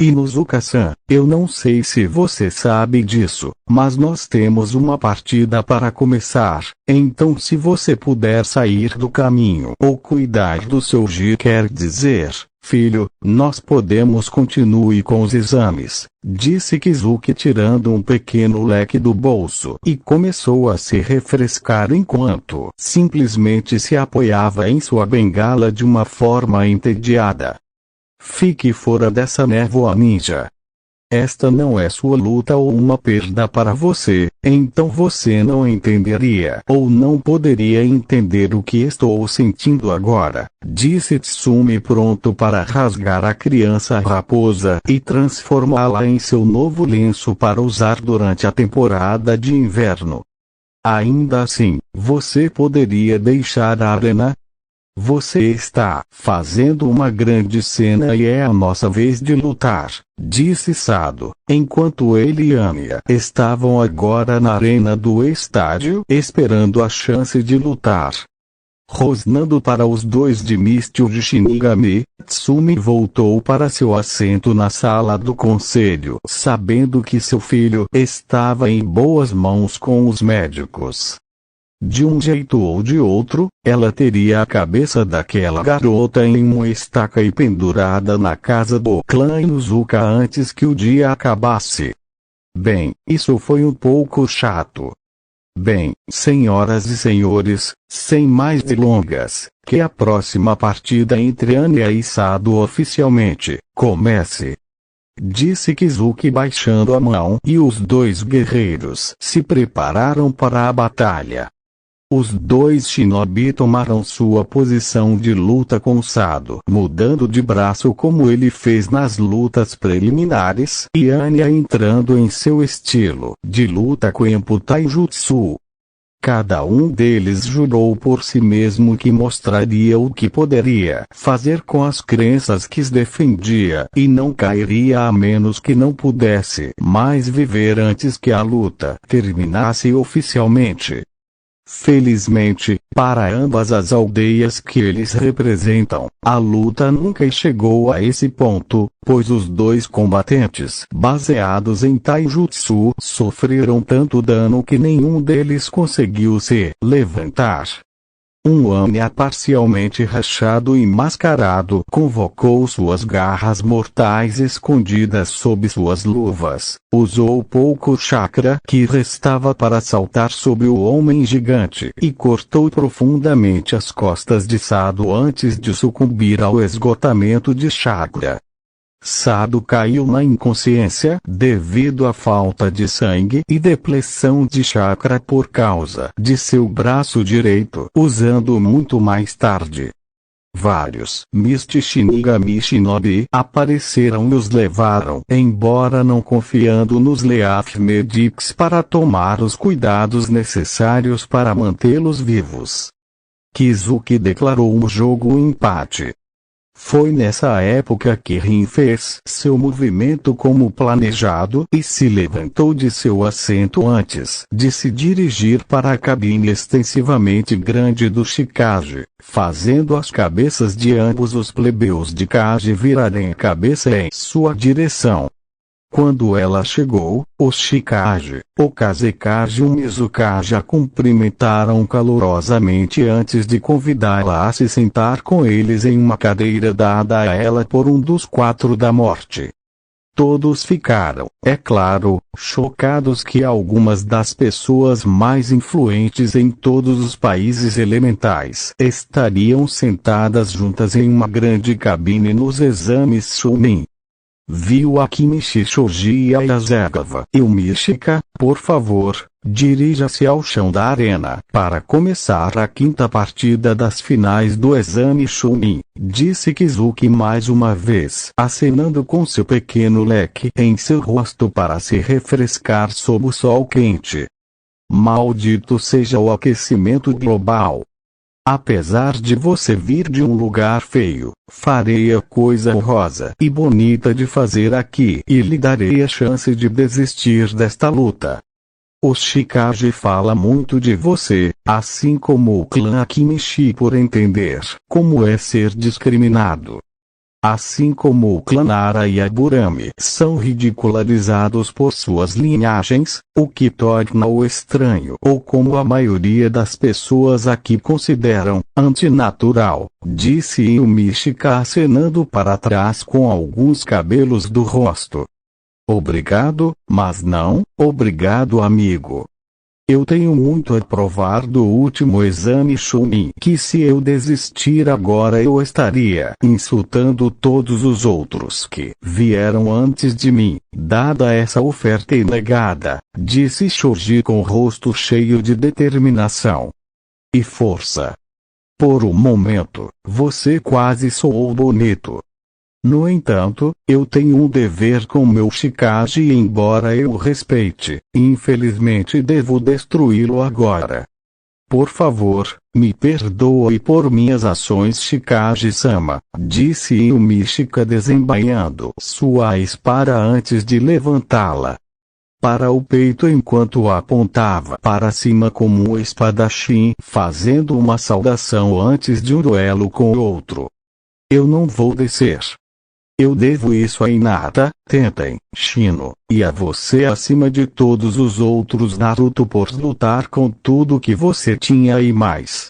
Inuzuka-san, eu não sei se você sabe disso, mas nós temos uma partida para começar, então se você puder sair do caminho ou cuidar do seu Ji, quer dizer, filho, nós podemos continuar com os exames, disse Kizuki tirando um pequeno leque do bolso e começou a se refrescar enquanto simplesmente se apoiava em sua bengala de uma forma entediada. Fique fora dessa névoa, ninja. Esta não é sua luta ou uma perda para você, então você não entenderia ou não poderia entender o que estou sentindo agora, disse Tsumi, pronto para rasgar a criança raposa e transformá-la em seu novo lenço para usar durante a temporada de inverno. Ainda assim, você poderia deixar a arena? Você está fazendo uma grande cena e é a nossa vez de lutar, disse Sado, enquanto ele e Anya estavam agora na arena do estádio esperando a chance de lutar. Rosnando para os dois de Mistio de Shinigami, Tsumi voltou para seu assento na sala do conselho, sabendo que seu filho estava em boas mãos com os médicos. De um jeito ou de outro, ela teria a cabeça daquela garota em uma estaca e pendurada na casa do clã Inuzuka antes que o dia acabasse. Bem, isso foi um pouco chato. Bem, senhoras e senhores, sem mais delongas, que a próxima partida entre Anya e Sado oficialmente comece, disse Kizuki baixando a mão, e os dois guerreiros se prepararam para a batalha. Os dois shinobi tomaram sua posição de luta com Sado, mudando de braço como ele fez nas lutas preliminares, e Anya entrando em seu estilo de luta Kempo Taijutsu. Cada um deles jurou por si mesmo que mostraria o que poderia fazer com as crenças que defendia e não cairia a menos que não pudesse mais viver antes que a luta terminasse oficialmente. Felizmente, para ambas as aldeias que eles representam, a luta nunca chegou a esse ponto, pois os dois combatentes, baseados em taijutsu, sofreram tanto dano que nenhum deles conseguiu se levantar. Um Anya parcialmente rachado e mascarado convocou suas garras mortais escondidas sob suas luvas, usou pouco chakra que restava para saltar sobre o homem gigante e cortou profundamente as costas de Sado antes de sucumbir ao esgotamento de chakra. Sado caiu na inconsciência devido à falta de sangue e depleção de chakra por causa de seu braço direito, usando muito mais tarde. Vários Mist Shinigami Shinobi apareceram e os levaram embora não confiando nos Leaf Medics para tomar os cuidados necessários para mantê-los vivos. Kizuki declarou o jogo empate. Foi nessa época que Rin fez seu movimento como planejado e se levantou de seu assento antes de se dirigir para a cabine extensivamente grande do Shikage, fazendo as cabeças de ambos os plebeus de Kage virarem a cabeça em sua direção. Quando ela chegou, o Shikage, o Kazekage e o Mizukage a cumprimentaram calorosamente antes de convidá-la a se sentar com eles em uma cadeira dada a ela por um dos quatro da morte. Todos ficaram, é claro, chocados que algumas das pessoas mais influentes em todos os países elementais estariam sentadas juntas em uma grande cabine nos exames Chunin. Viu a Kimichi Shoji e a Yasugawa. E o Mishika, por favor, dirija-se ao chão da arena para começar a quinta partida das finais do exame Chunin, disse Kizuki mais uma vez, acenando com seu pequeno leque em seu rosto para se refrescar sob o sol quente. Maldito seja o aquecimento global. Apesar de você vir de um lugar feio, farei a coisa honrosa e bonita de fazer aqui e lhe darei a chance de desistir desta luta. O Shikage fala muito de você, assim como o clã Akimichi por entender como é ser discriminado. Assim como o clã Nara e Aburame são ridicularizados por suas linhagens, o que torna-o estranho ou como a maioria das pessoas aqui consideram, antinatural, disse Yumishika acenando para trás com alguns cabelos do rosto. Obrigado, mas não, obrigado amigo. Eu tenho muito a provar do último exame Chunin que se eu desistir agora eu estaria insultando todos os outros que vieram antes de mim, dada essa oferta negada, disse Shoji com o rosto cheio de determinação e força. Por um momento, você quase soou bonito. No entanto, eu tenho um dever com meu Shikage e embora eu o respeite, infelizmente devo destruí-lo agora. Por favor, me perdoe por minhas ações Shikage-sama, disse Yumishika desembainhando sua espada antes de levantá-la para o peito enquanto apontava para cima como um espadachim fazendo uma saudação antes de um duelo com o outro. Eu não vou descer. Eu devo isso a Hinata, Tenten, Shino, e a você acima de todos os outros Naruto por lutar com tudo que você tinha e mais.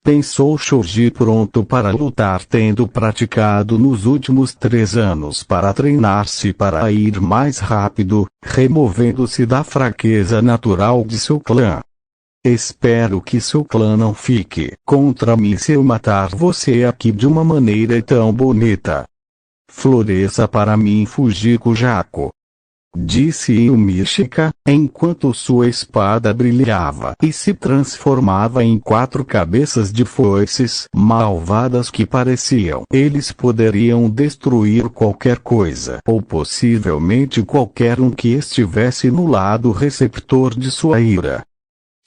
Pensou Shoji pronto para lutar tendo praticado nos últimos 3 anos para treinar-se para ir mais rápido, removendo-se da fraqueza natural de seu clã. Espero que seu clã não fique contra mim se eu matar você aqui de uma maneira tão bonita. Floresça para mim Fujiko Jako. Disse Yumishika, enquanto sua espada brilhava e se transformava em 4 cabeças de foices malvadas que pareciam. Eles poderiam destruir qualquer coisa, ou possivelmente qualquer um que estivesse no lado receptor de sua ira.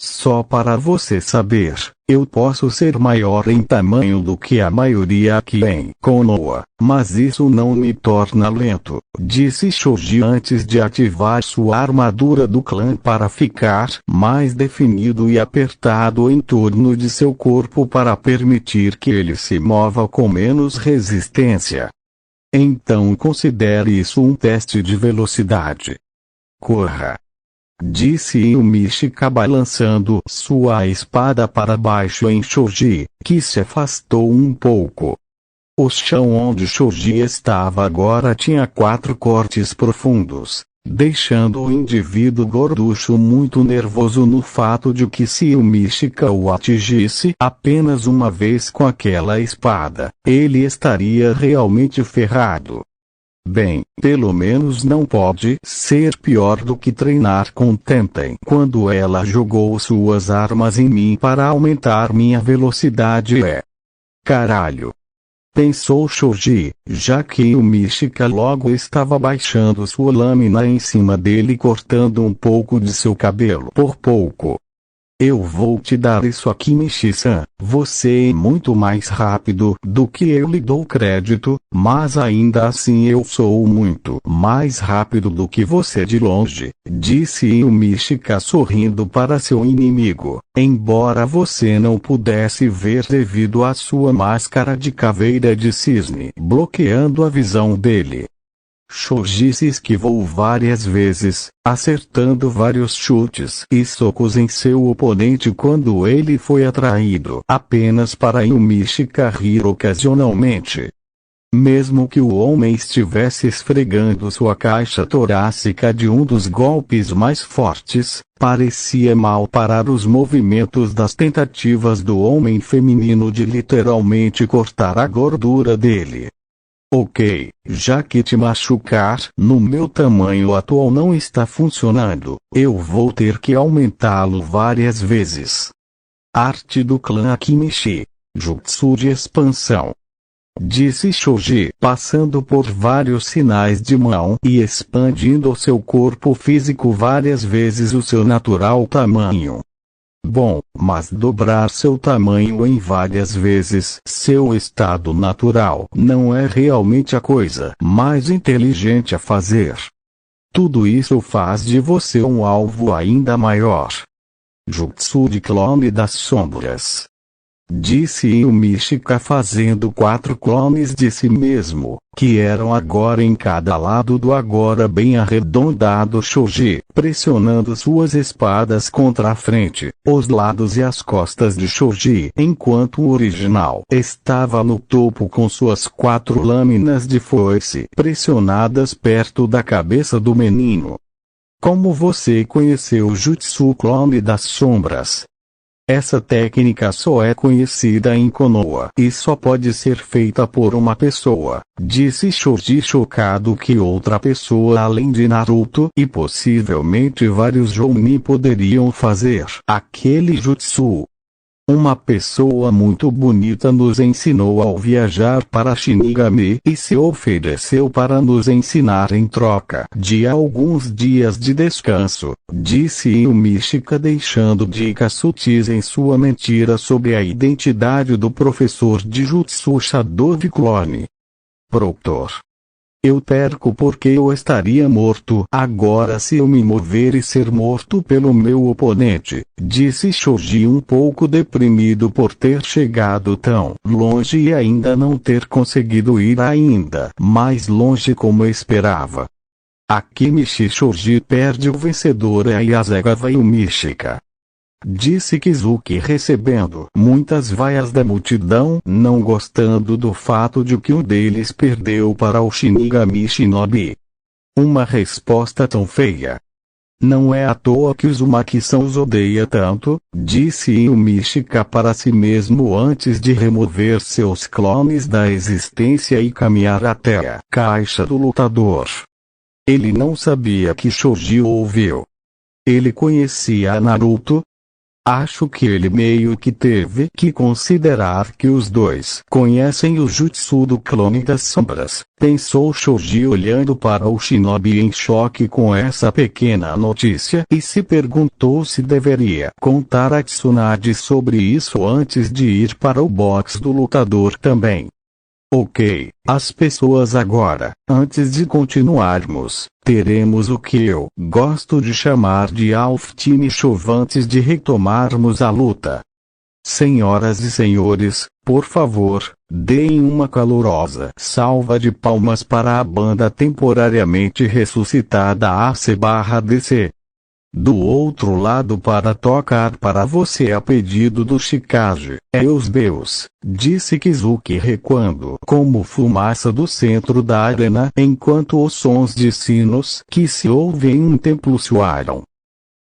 Só para você saber, eu posso ser maior em tamanho do que a maioria aqui em Konoha, mas isso não me torna lento, disse Shoji antes de ativar sua armadura do clã para ficar mais definido e apertado em torno de seu corpo para permitir que ele se mova com menos resistência. Então considere isso um teste de velocidade. Corra! Disse Yumishika balançando sua espada para baixo em Shoji, que se afastou um pouco. O chão onde Shoji estava agora tinha 4 cortes profundos, deixando o indivíduo gorducho muito nervoso no fato de que se Yumishika o atingisse apenas uma vez com aquela espada, ele estaria realmente ferrado. Bem, pelo menos não pode ser pior do que treinar com Tenten quando ela jogou suas armas em mim para aumentar minha velocidade. Caralho! Pensou Shoji, já que o Mishika logo estava baixando sua lâmina em cima dele cortando um pouco de seu cabelo por pouco. Eu vou te dar isso aqui, Michi-san. Você é muito mais rápido do que eu lhe dou crédito, mas ainda assim eu sou muito mais rápido do que você de longe, disse Yumishika sorrindo para seu inimigo, embora você não pudesse ver devido à sua máscara de caveira de cisne bloqueando a visão dele. Shoji se esquivou várias vezes, acertando vários chutes e socos em seu oponente quando ele foi atraído apenas para Yumishika rir ocasionalmente. Mesmo que o homem estivesse esfregando sua caixa torácica de um dos golpes mais fortes, parecia mal parar os movimentos das tentativas do homem feminino de literalmente cortar a gordura dele. Ok, já que te machucar no meu tamanho atual não está funcionando, eu vou ter que aumentá-lo várias vezes. Arte do clã Akimishi. Jutsu de expansão. Disse Shoji, passando por vários sinais de mão e expandindo seu corpo físico várias vezes o seu natural tamanho. Bom, mas dobrar seu tamanho em várias vezes seu estado natural não é realmente a coisa mais inteligente a fazer. Tudo isso faz de você um alvo ainda maior. Jutsu de clone das sombras. Disse Yumishika fazendo 4 clones de si mesmo, que eram agora em cada lado do agora bem arredondado Shoji, pressionando suas espadas contra a frente, os lados e as costas de Shoji, enquanto o original estava no topo com suas 4 lâminas de foice pressionadas perto da cabeça do menino. Como você conheceu o Jutsu Clone das Sombras? Essa técnica só é conhecida em Konoha e só pode ser feita por uma pessoa, disse Shoji chocado que outra pessoa além de Naruto e possivelmente vários Jounin poderiam fazer aquele jutsu. Uma pessoa muito bonita nos ensinou ao viajar para Shinigami e se ofereceu para nos ensinar em troca de alguns dias de descanso, disse Yumishika deixando dicas sutis em sua mentira sobre a identidade do professor de Jutsu Shadowing Clone. Proctor. Eu perco porque eu estaria morto agora se eu me mover e ser morto pelo meu oponente, disse Shoji um pouco deprimido por ter chegado tão longe e ainda não ter conseguido ir ainda mais longe como esperava. Akimichi Shoji perde o vencedor a Yasagawa Yumishika. Disse Kizuki recebendo muitas vaias da multidão não gostando do fato de que um deles perdeu para o Shinigami Shinobi. Uma resposta tão feia. Não é à toa que Uzumaki-san os odeia tanto, disse Yumishika para si mesmo antes de remover seus clones da existência e caminhar até a caixa do lutador. Ele não sabia que Shoji ouviu. Ele conhecia Naruto? Acho que ele meio que teve que considerar que os dois conhecem o jutsu do clone das sombras, pensou Shoji olhando para o shinobi em choque com essa pequena notícia e se perguntou se deveria contar a Tsunade sobre isso antes de ir para o box do lutador também. Ok, as pessoas agora, antes de continuarmos, teremos o que eu gosto de chamar de Alf-Time Show antes de retomarmos a luta. Senhoras e senhores, por favor, deem uma calorosa salva de palmas para a banda temporariamente ressuscitada AC/DC. Do outro lado para tocar para você a pedido do Chikage, Eusbeus, disse Kizuki recuando como fumaça do centro da arena enquanto os sons de sinos que se ouvem em um templo soaram.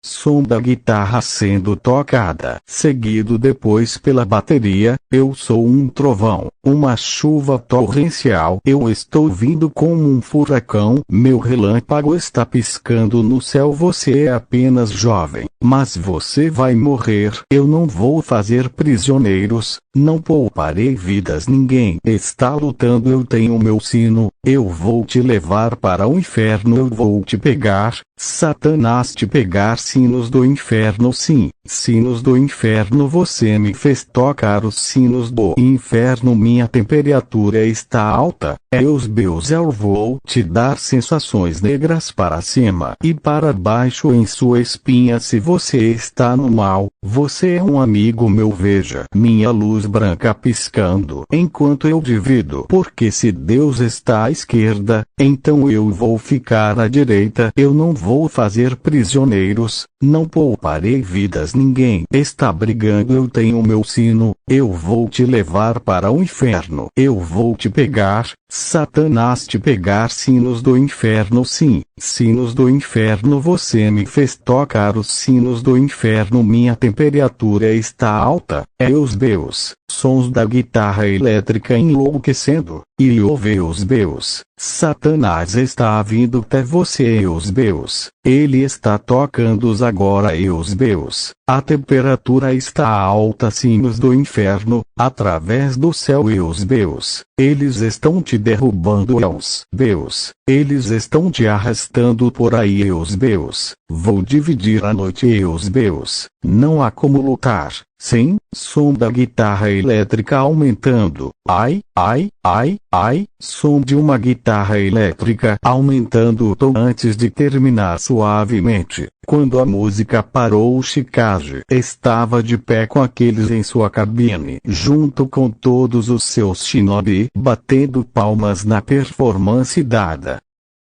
Som da guitarra sendo tocada, seguido depois pela bateria. Eu sou um trovão, uma chuva torrencial. Eu estou vindo como um furacão. Meu relâmpago está piscando no céu. Você é apenas jovem, mas você vai morrer. Eu não vou fazer prisioneiros, não pouparei vidas. Ninguém está lutando. Eu tenho meu sino. Eu vou te levar para o inferno. Eu vou te pegar, Satanás, te pegar. Sinos do inferno, sim, sinos do inferno. Você me fez tocar os sinos do inferno. Minha temperatura está alta. Eusbeus, eu vou te dar sensações negras para cima e para baixo em sua espinha. Se você está no mal, você é um amigo meu. Veja minha luz branca piscando enquanto eu divido. Porque se Deus está à esquerda, então eu vou ficar à direita. Eu não vou fazer prisioneiros, não pouparei vidas. Ninguém está brigando. Eu tenho meu sino. Eu vou te levar para o inferno. Eu vou te pegar, Satanás, te pegar. Sinos do inferno, sim, sinos do inferno. Você me fez tocar os sinos do inferno. Minha temperatura está alta. Eusbeus, sons da guitarra elétrica enlouquecendo. E Eusbeus, Satanás está vindo até você. Eusbeus, ele está tocando-os agora. Eusbeus, a temperatura está alta. Sinos do inferno, através do céu. Eusbeus, eles estão te derrubando. Eusbeus, eles estão te arrastando por aí. Eusbeus, vou dividir a noite. Eusbeus, não há como lutar. Sim, som da guitarra elétrica aumentando. Ai, ai, ai, ai, som de uma guitarra elétrica aumentando o tom antes de terminar suavemente. Quando a música parou, o Chikage estava de pé com aqueles em sua cabine, junto com todos os seus shinobi, batendo palmas na performance dada.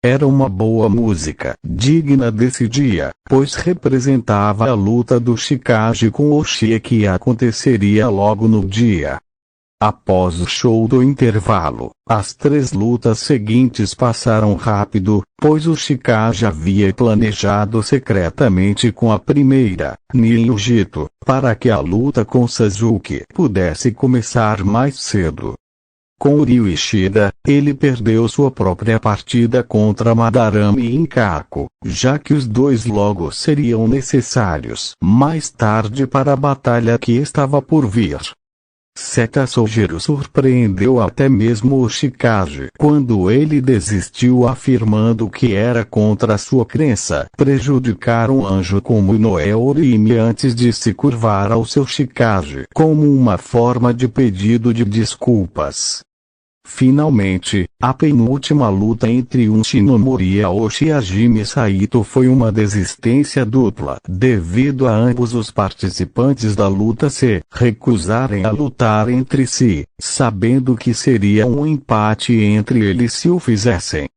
Era uma boa música, digna desse dia, pois representava a luta do Chikage com Oshie que aconteceria logo no dia. Após o show do intervalo, as 3 lutas seguintes passaram rápido, pois o Chikage havia planejado secretamente com a primeira, Ninjutsu, para que a luta com Sasuke pudesse começar mais cedo. Com Ryu Ishida, ele perdeu sua própria partida contra Madarame e Inkaku, já que os dois logo seriam necessários mais tarde para a batalha que estava por vir. Seta Sojiro surpreendeu até mesmo o Chikage quando ele desistiu, afirmando que era contra sua crença prejudicar um anjo como Inoue Orihime antes de se curvar ao seu Chikage como uma forma de pedido de desculpas. Finalmente, a penúltima luta entre um Shinomori Aoshi e Hajime Saito foi uma desistência dupla, devido a ambos os participantes da luta se recusarem a lutar entre si, sabendo que seria um empate entre eles se o fizessem.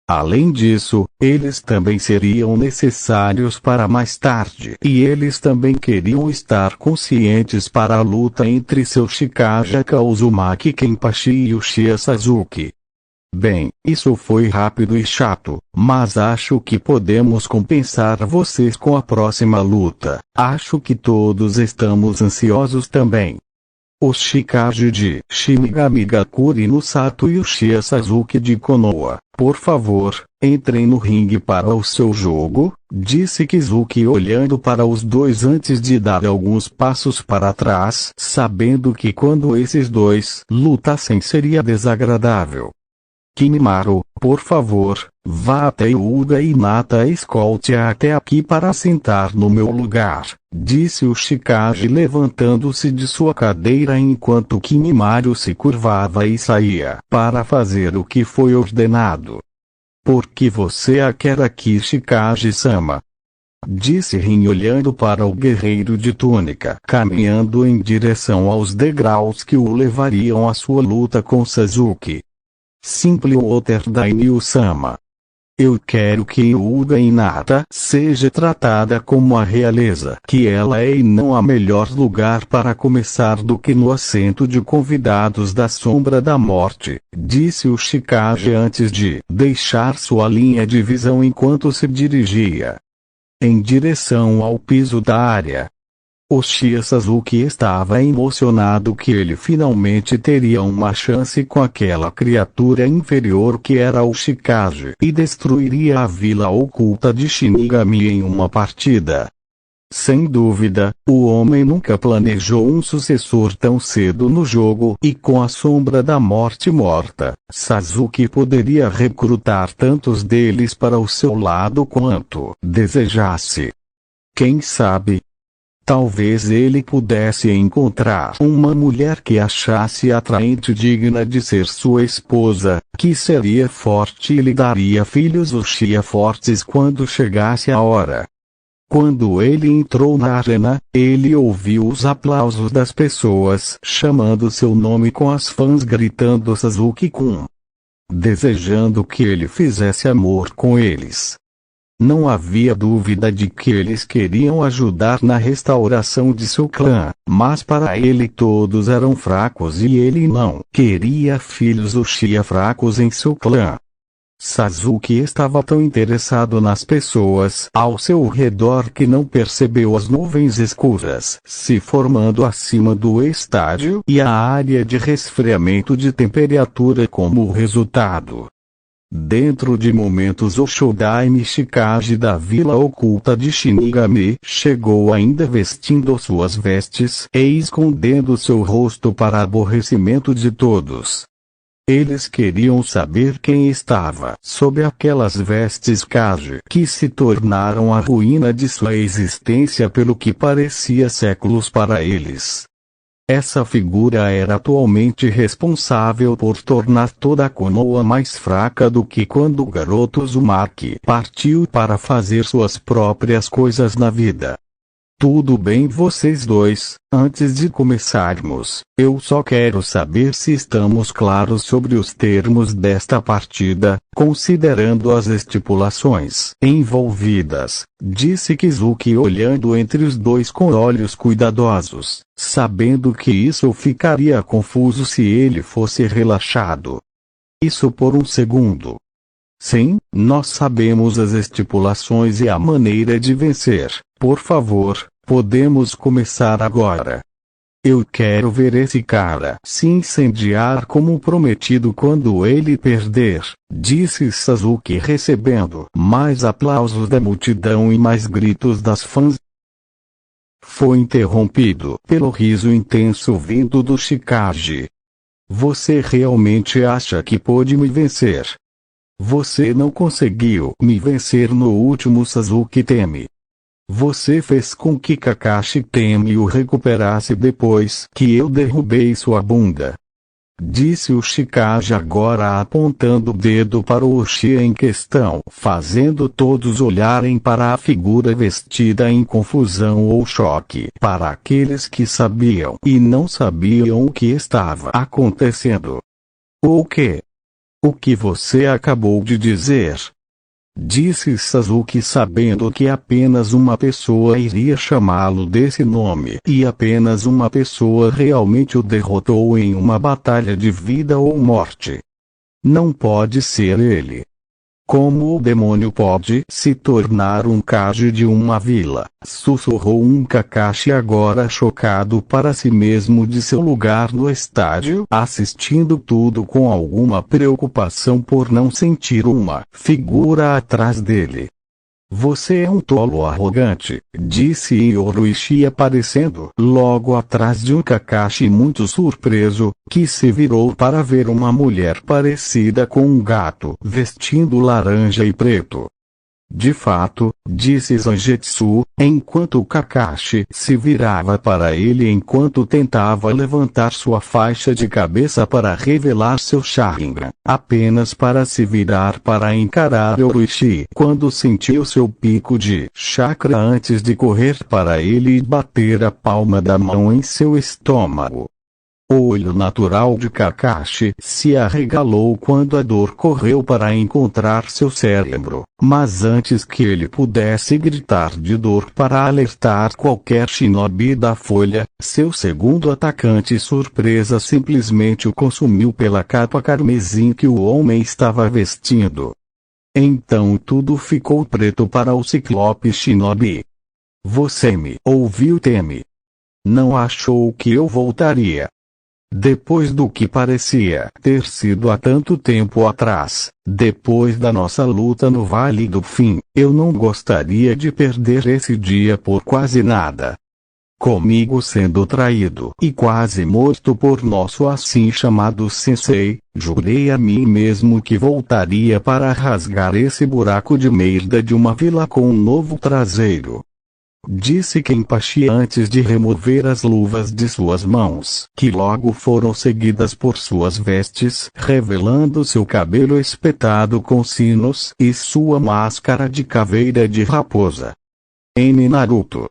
Além disso, eles também seriam necessários para mais tarde, e eles também queriam estar conscientes para a luta entre seu Chikage Uzumaki Kenpachi e Uchiha Sasuke. Bem, isso foi rápido e chato, mas acho que podemos compensar vocês com a próxima luta. Acho que todos estamos ansiosos também. Os Chikage de Shinigami Gakuri no Sato e Uchiha Sasuke de Konoha, por favor, entrem no ringue para o seu jogo. disse Kizuki olhando para os dois antes de dar alguns passos para trás, sabendo que quando esses dois lutassem seria desagradável. Kimimaru, por favor, vá até Yuga e Nata escolte-a até aqui para sentar no meu lugar, disse o Chikage levantando-se de sua cadeira enquanto Kimimaru se curvava e saía para fazer o que foi ordenado. Por que você a quer aqui, Chikage-sama? Disse Rin olhando para o guerreiro de túnica caminhando em direção aos degraus que o levariam à sua luta com Sasuke. Simple Water Daimyo-sama. Eu quero que Yuga Hinata seja tratada como a realeza que ela é e não há melhor lugar para começar do que no assento de convidados da Sombra da Morte, disse o Chikage antes de deixar sua linha de visão enquanto se dirigia em direção ao piso da área. Uchiha Sasuke estava emocionado que ele finalmente teria uma chance com aquela criatura inferior que era o Chikage e destruiria a vila oculta de Shinigami em uma partida. Sem dúvida, o homem nunca planejou um sucessor tão cedo no jogo e com a Sombra da Morte morta, Sasuke poderia recrutar tantos deles para o seu lado quanto desejasse. Quem sabe? Talvez ele pudesse encontrar uma mulher que achasse atraente e digna de ser sua esposa, que seria forte e lhe daria filhos Uchiha fortes quando chegasse a hora. Quando ele entrou na arena, ele ouviu os aplausos das pessoas chamando seu nome com as fãs gritando Sasuke-kun, desejando que ele fizesse amor com eles. Não havia dúvida de que eles queriam ajudar na restauração de seu clã, mas para ele todos eram fracos e ele não queria filhos Uchiha fracos em seu clã. Sasuke estava tão interessado nas pessoas ao seu redor que não percebeu as nuvens escuras se formando acima do estádio e a área de resfriamento de temperatura como resultado. Dentro de momentos o Shodaime Chikage da vila oculta de Shinigami chegou ainda vestindo suas vestes e escondendo seu rosto para aborrecimento de todos. Eles queriam saber quem estava sob aquelas vestes Kage que se tornaram a ruína de sua existência pelo que parecia séculos para eles. Essa figura era atualmente responsável por tornar toda a Konoha mais fraca do que quando o garoto Uzumaki partiu para fazer suas próprias coisas na vida. Tudo bem vocês dois, antes de começarmos, eu só quero saber se estamos claros sobre os termos desta partida, considerando as estipulações envolvidas, disse Kizuki olhando entre os dois com olhos cuidadosos, sabendo que isso ficaria confuso se ele fosse relaxado. Isso por um segundo. Sim, nós sabemos as estipulações e a maneira de vencer, por favor. Podemos começar agora. Eu quero ver esse cara se incendiar como prometido quando ele perder, disse Sasuke recebendo mais aplausos da multidão e mais gritos das fãs. Foi interrompido pelo riso intenso vindo do Chikage. Você realmente acha que pôde me vencer? Você não conseguiu me vencer no último Sasuke teme. Você fez com que Kakashi Teme o recuperasse depois que eu derrubei sua bunda. Disse o Chikage agora apontando o dedo para o Uchiha em questão, fazendo todos olharem para a figura vestida em confusão ou choque para aqueles que sabiam e não sabiam o que estava acontecendo. O quê? O que você acabou de dizer? Disse Sasuke sabendo que apenas uma pessoa iria chamá-lo desse nome e apenas uma pessoa realmente o derrotou em uma batalha de vida ou morte. Não pode ser ele. Como o demônio pode se tornar um Kage de uma vila? Sussurrou um Kakashi agora chocado para si mesmo de seu lugar no estádio, assistindo tudo com alguma preocupação por não sentir uma figura atrás dele. Você é um tolo arrogante, disse Yoruichi aparecendo logo atrás de um Kakashi muito surpreso, que se virou para ver uma mulher parecida com um gato vestindo laranja e preto. De fato, disse Zangetsu, enquanto Kakashi se virava para ele enquanto tentava levantar sua faixa de cabeça para revelar seu Sharingan, apenas para se virar para encarar Yoruichi quando sentiu seu pico de chakra antes de correr para ele e bater a palma da mão em seu estômago. O olho natural de Kakashi se arregalou quando a dor correu para encontrar seu cérebro, mas antes que ele pudesse gritar de dor para alertar qualquer shinobi da folha, seu segundo atacante surpresa simplesmente o consumiu pela capa carmesim que o homem estava vestindo. Então tudo ficou preto para o Ciclope Shinobi. Você me ouviu, Teme? Não achou que eu voltaria? Depois do que parecia ter sido há tanto tempo atrás, depois da nossa luta no Vale do Fim, eu não gostaria de perder esse dia por quase nada. Comigo sendo traído e quase morto por nosso assim chamado sensei, jurei a mim mesmo que voltaria para rasgar esse buraco de merda de uma vila com um novo traseiro. Disse Kenpachi antes de remover as luvas de suas mãos, que logo foram seguidas por suas vestes, revelando seu cabelo espetado com sinos e sua máscara de caveira de raposa. N Naruto.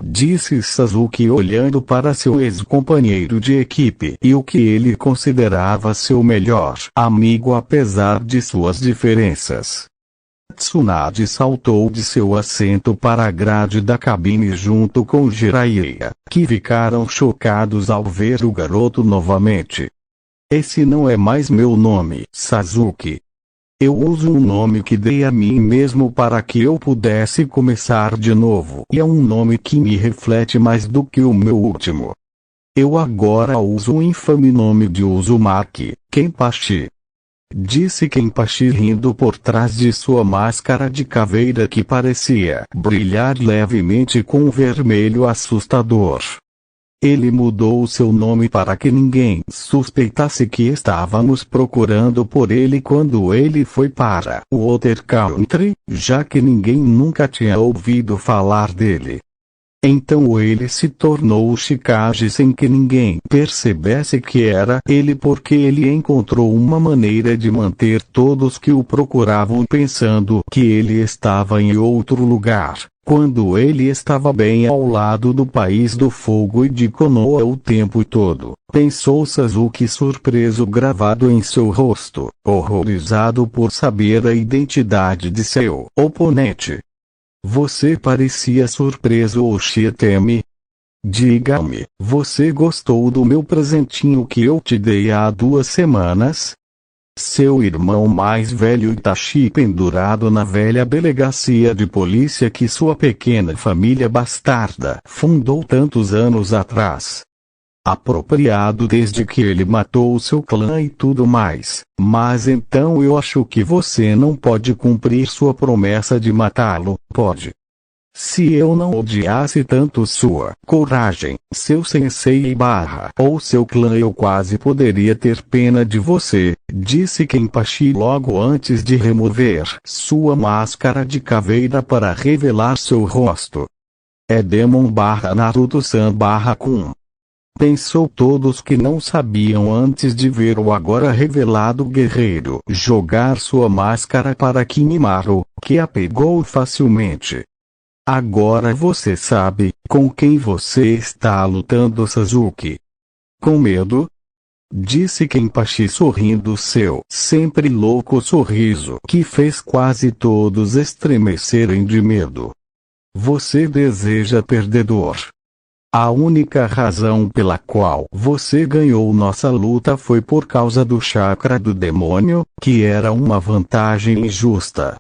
Disse Sasuke olhando para seu ex-companheiro de equipe e o que ele considerava seu melhor amigo apesar de suas diferenças. Tsunade saltou de seu assento para a grade da cabine junto com Jiraiya, que ficaram chocados ao ver o garoto novamente. Esse não é mais meu nome, Sasuke. Eu uso um nome que dei a mim mesmo para que eu pudesse começar de novo. E é um nome que me reflete mais do que o meu último. Eu agora uso o infame nome de Uzumaki, Kenpachi. Disse Kenpachi rindo por trás de sua máscara de caveira que parecia brilhar levemente com um vermelho assustador. Ele mudou seu nome para que ninguém suspeitasse que estávamos procurando por ele quando ele foi para o Water Country, já que ninguém nunca tinha ouvido falar dele. Então ele se tornou o Chikage sem que ninguém percebesse que era ele porque ele encontrou uma maneira de manter todos que o procuravam pensando que ele estava em outro lugar, quando ele estava bem ao lado do País do Fogo e de Konoha o tempo todo, pensou Sasuke surpreso gravado em seu rosto, horrorizado por saber a identidade de seu oponente. Você parecia surpreso, Oshitemi. Diga-me, você gostou do meu presentinho que eu te dei há 2 semanas? Seu irmão mais velho Itachi pendurado na velha delegacia de polícia que sua pequena família bastarda fundou tantos anos atrás. Apropriado desde que ele matou seu clã e tudo mais, mas então eu acho que você não pode cumprir sua promessa de matá-lo, pode? Se eu não odiasse tanto sua coragem, seu sensei ou seu clã eu quase poderia ter pena de você, disse Kenpachi logo antes de remover sua máscara de caveira para revelar seu rosto. É Demon/Naruto-san/Kun. Pensou todos que não sabiam antes de ver o agora revelado guerreiro jogar sua máscara para Kimimaro, que a pegou facilmente. Agora você sabe com quem você está lutando, Sasuke. Com medo? Disse Kenpachi sorrindo seu sempre louco sorriso que fez quase todos estremecerem de medo. Você deseja perdedor. A única razão pela qual você ganhou nossa luta foi por causa do chakra do demônio, que era uma vantagem injusta.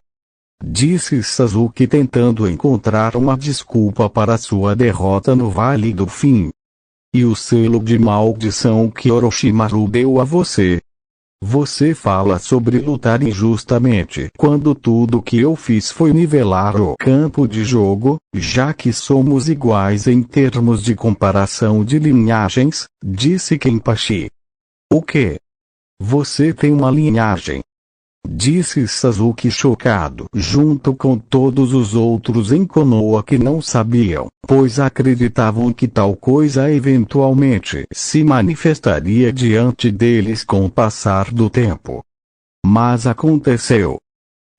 Disse Sasuke tentando encontrar uma desculpa para sua derrota no Vale do Fim. E o selo de maldição que Orochimaru deu a você? Você fala sobre lutar injustamente quando tudo que eu fiz foi nivelar o campo de jogo, já que somos iguais em termos de comparação de linhagens, disse Kenpachi. O quê? Você tem uma linhagem? Disse Sasuke chocado, junto com todos os outros em Konoha que não sabiam, pois acreditavam que tal coisa eventualmente se manifestaria diante deles com o passar do tempo. Mas aconteceu.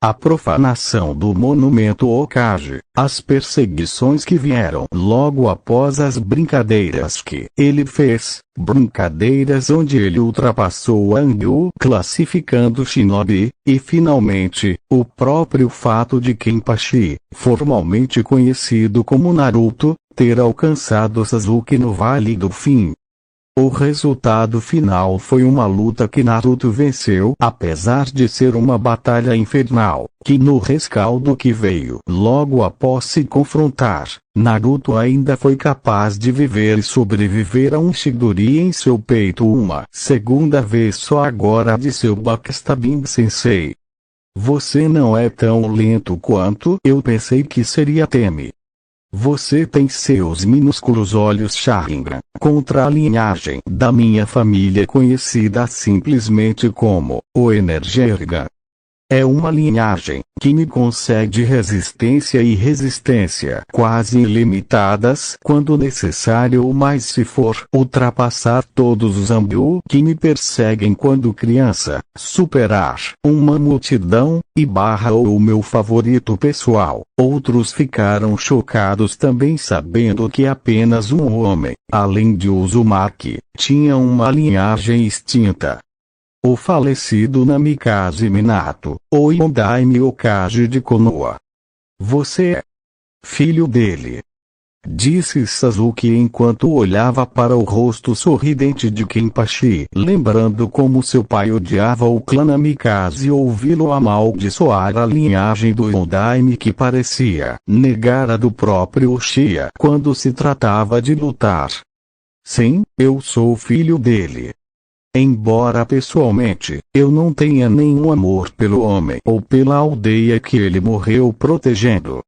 A profanação do monumento Hokage, as perseguições que vieram logo após as brincadeiras que ele fez, brincadeiras onde ele ultrapassou Anju classificando Shinobi, e finalmente, o próprio fato de Kenpachi, formalmente conhecido como Naruto, ter alcançado Sasuke no Vale do Fim. O resultado final foi uma luta que Naruto venceu, apesar de ser uma batalha infernal, que no rescaldo que veio logo após se confrontar, Naruto ainda foi capaz de viver e sobreviver a um Chidori em seu peito uma segunda vez só agora de seu Backstabing Sensei. Você não é tão lento quanto eu pensei que seria, Teme. Você tem seus minúsculos olhos Sharingan, contra a linhagem da minha família conhecida simplesmente como o Energergan. É uma linhagem que me concede resistência e resistência quase ilimitadas quando necessário, mas se for ultrapassar todos os Anbu que me perseguem quando criança, superar uma multidão, e barra o meu favorito pessoal, outros ficaram chocados também sabendo que apenas um homem, além de Uzumaki, tinha uma linhagem extinta. O falecido Namikaze Minato, o Yondaime Hokage de Konoha. Você é filho dele, disse Sasuke enquanto olhava para o rosto sorridente de Kenpachi, lembrando como seu pai odiava o clã Namikaze e ouvi-lo amaldiçoar a linhagem do Yondaime que parecia negar a do próprio Uchiha quando se tratava de lutar. Sim, eu sou filho dele. Embora pessoalmente, eu não tenha nenhum amor pelo homem ou pela aldeia que ele morreu protegendo.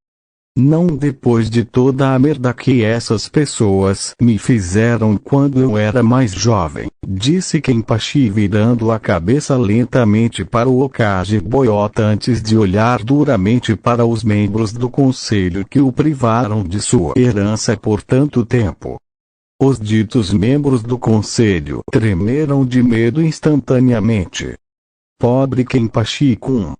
Não depois de toda a merda que essas pessoas me fizeram quando eu era mais jovem, disse Kenpachi virando a cabeça lentamente para o Hokage Boyota antes de olhar duramente para os membros do conselho que o privaram de sua herança por tanto tempo. Os ditos membros do conselho tremeram de medo instantaneamente. Pobre Kenpachi-kun.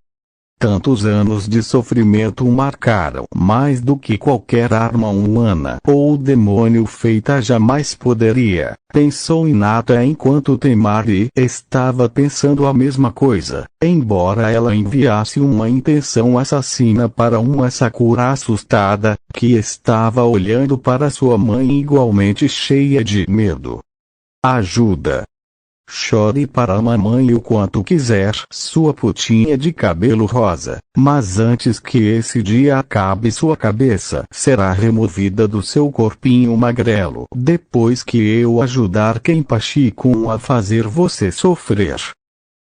Tantos anos de sofrimento o marcaram mais do que qualquer arma humana ou demônio feita jamais poderia, pensou Hinata enquanto Temari estava pensando a mesma coisa, embora ela enviasse uma intenção assassina para uma Sakura assustada, que estava olhando para sua mãe igualmente cheia de medo. Ajuda! Chore para a mamãe o quanto quiser, sua putinha de cabelo rosa, mas antes que esse dia acabe sua cabeça será removida do seu corpinho magrelo, depois que eu ajudar Kenpachi-kun a fazer você sofrer.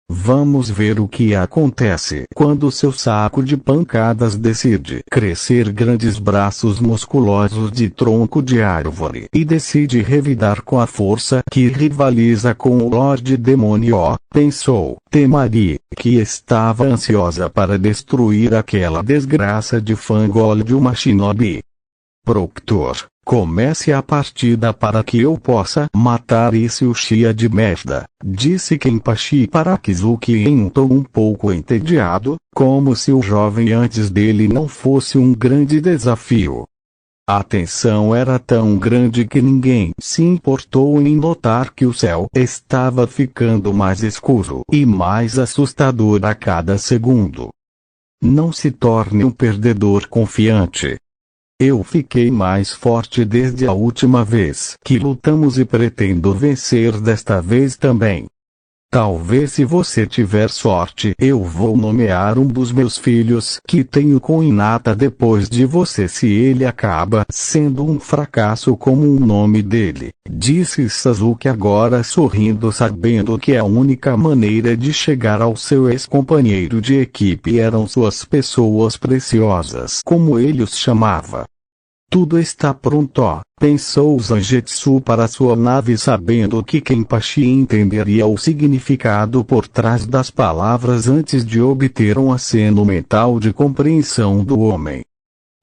Vamos ver o que acontece quando seu saco de pancadas decide crescer grandes braços musculosos de tronco de árvore e decide revidar com a força que rivaliza com o Lorde Demônio, pensou Temari, que estava ansiosa para destruir aquela desgraça de fangol de uma shinobi. Proctor, comece a partida para que eu possa matar esse Uchiha de merda, disse Kenpachi para Kizuki em um tom um pouco entediado, como se o jovem antes dele não fosse um grande desafio. A tensão era tão grande que ninguém se importou em notar que o céu estava ficando mais escuro e mais assustador a cada segundo. Não se torne um perdedor confiante. Eu fiquei mais forte desde a última vez que lutamos e pretendo vencer desta vez também. Talvez se você tiver sorte eu vou nomear um dos meus filhos que tenho com Hinata depois de você se ele acaba sendo um fracasso como o nome dele, disse Sasuke agora sorrindo sabendo que a única maneira de chegar ao seu ex-companheiro de equipe eram suas pessoas preciosas como ele os chamava. Tudo está pronto, pensou Zangetsu para sua nave sabendo que Kenpachi entenderia o significado por trás das palavras antes de obter um aceno mental de compreensão do homem.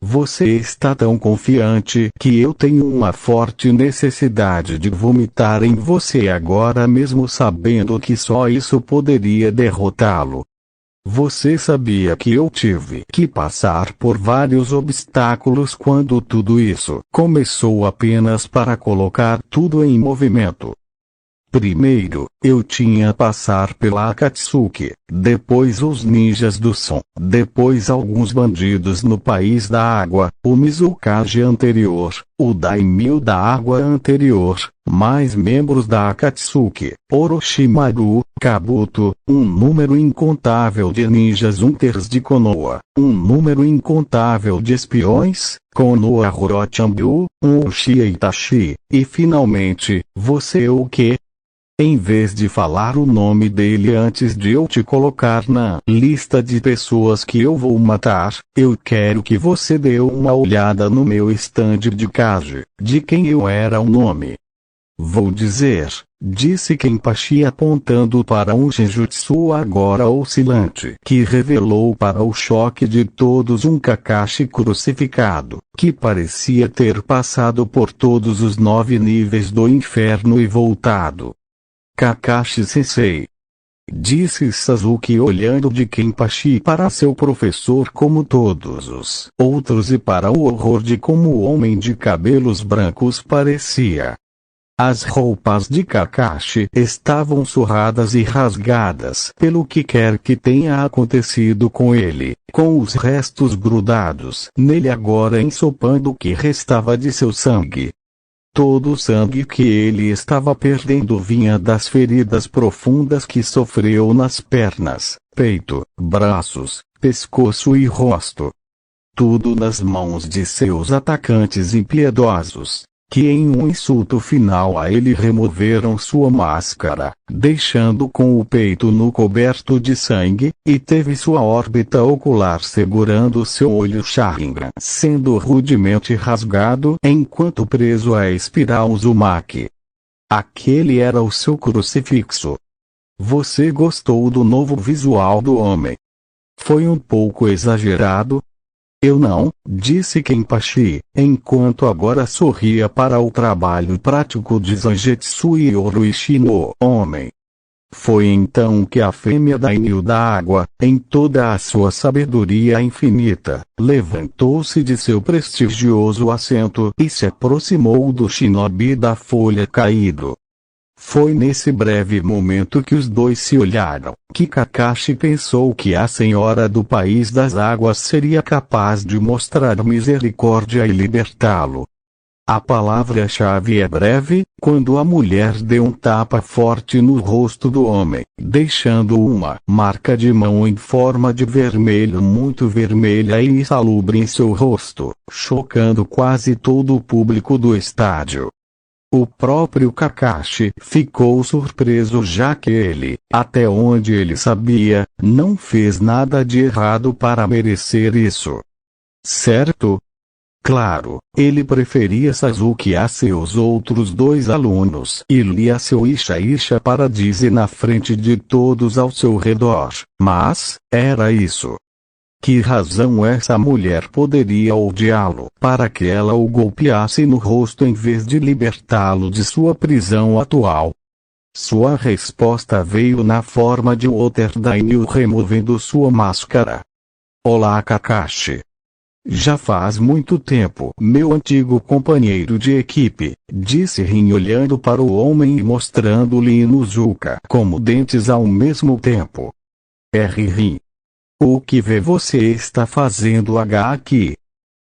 Você está tão confiante que eu tenho uma forte necessidade de vomitar em você agora mesmo sabendo que só isso poderia derrotá-lo. Você sabia que eu tive que passar por vários obstáculos quando tudo isso começou apenas para colocar tudo em movimento. Primeiro, eu tinha passar pela Akatsuki, depois os ninjas do som, depois alguns bandidos no país da água, o Mizukage anterior, o Daimyo da água anterior, mais membros da Akatsuki, Orochimaru, Kabuto, um número incontável de ninjas hunters de Konoha, um número incontável de espiões, Konoha Horochambu, um Uchiha Itachi, e finalmente, você o que? Em vez de falar o nome dele antes de eu te colocar na lista de pessoas que eu vou matar, eu quero que você dê uma olhada no meu stand de Kage, de quem eu era o nome. Vou dizer, disse Kenpachi apontando para um genjutsu agora oscilante que revelou para o choque de todos um Kakashi crucificado, que parecia ter passado por todos os 9 níveis do inferno e voltado. Kakashi-sensei, disse Sasuke olhando de Kenpachi para seu professor como todos os outros e para o horror de como o homem de cabelos brancos parecia. As roupas de Kakashi estavam surradas e rasgadas pelo que quer que tenha acontecido com ele, com os restos grudados nele agora ensopando o que restava de seu sangue. Todo o sangue que ele estava perdendo vinha das feridas profundas que sofreu nas pernas, peito, braços, pescoço e rosto. Tudo nas mãos de seus atacantes impiedosos, que em um insulto final a ele removeram sua máscara, deixando com o peito nu coberto de sangue, e teve sua órbita ocular segurando seu olho Sharingan sendo rudemente rasgado enquanto preso à espiral Uzumaki. Aquele era o seu crucifixo. Você gostou do novo visual do homem? Foi um pouco exagerado? Eu não, disse Kenpachi, enquanto agora sorria para o trabalho prático de Zangetsu e Orochi no homem. Foi então que a fêmea Daimyo da água, em toda a sua sabedoria infinita, levantou-se de seu prestigioso assento e se aproximou do shinobi da folha caído. Foi nesse breve momento que os dois se olharam, que Kakashi pensou que a senhora do país das águas seria capaz de mostrar misericórdia e libertá-lo. A palavra-chave é breve, quando a mulher deu um tapa forte no rosto do homem, deixando uma marca de mão em forma de vermelho muito vermelha e insalubre em seu rosto, chocando quase todo o público do estádio. O próprio Kakashi ficou surpreso já que ele, até onde ele sabia, não fez nada de errado para merecer isso. Certo? Claro, ele preferia Sasuke a seus outros 2 alunos e lia seu Isha Paradise na frente de todos ao seu redor, mas, era isso. Que razão essa mulher poderia odiá-lo para que ela o golpeasse no rosto em vez de libertá-lo de sua prisão atual? Sua resposta veio na forma de Water Daimyo removendo sua máscara. Olá Kakashi. Já faz muito tempo, meu antigo companheiro de equipe, disse Rin olhando para o homem e mostrando-lhe Inuzuka como dentes ao mesmo tempo. Rin. O que você está fazendo aqui?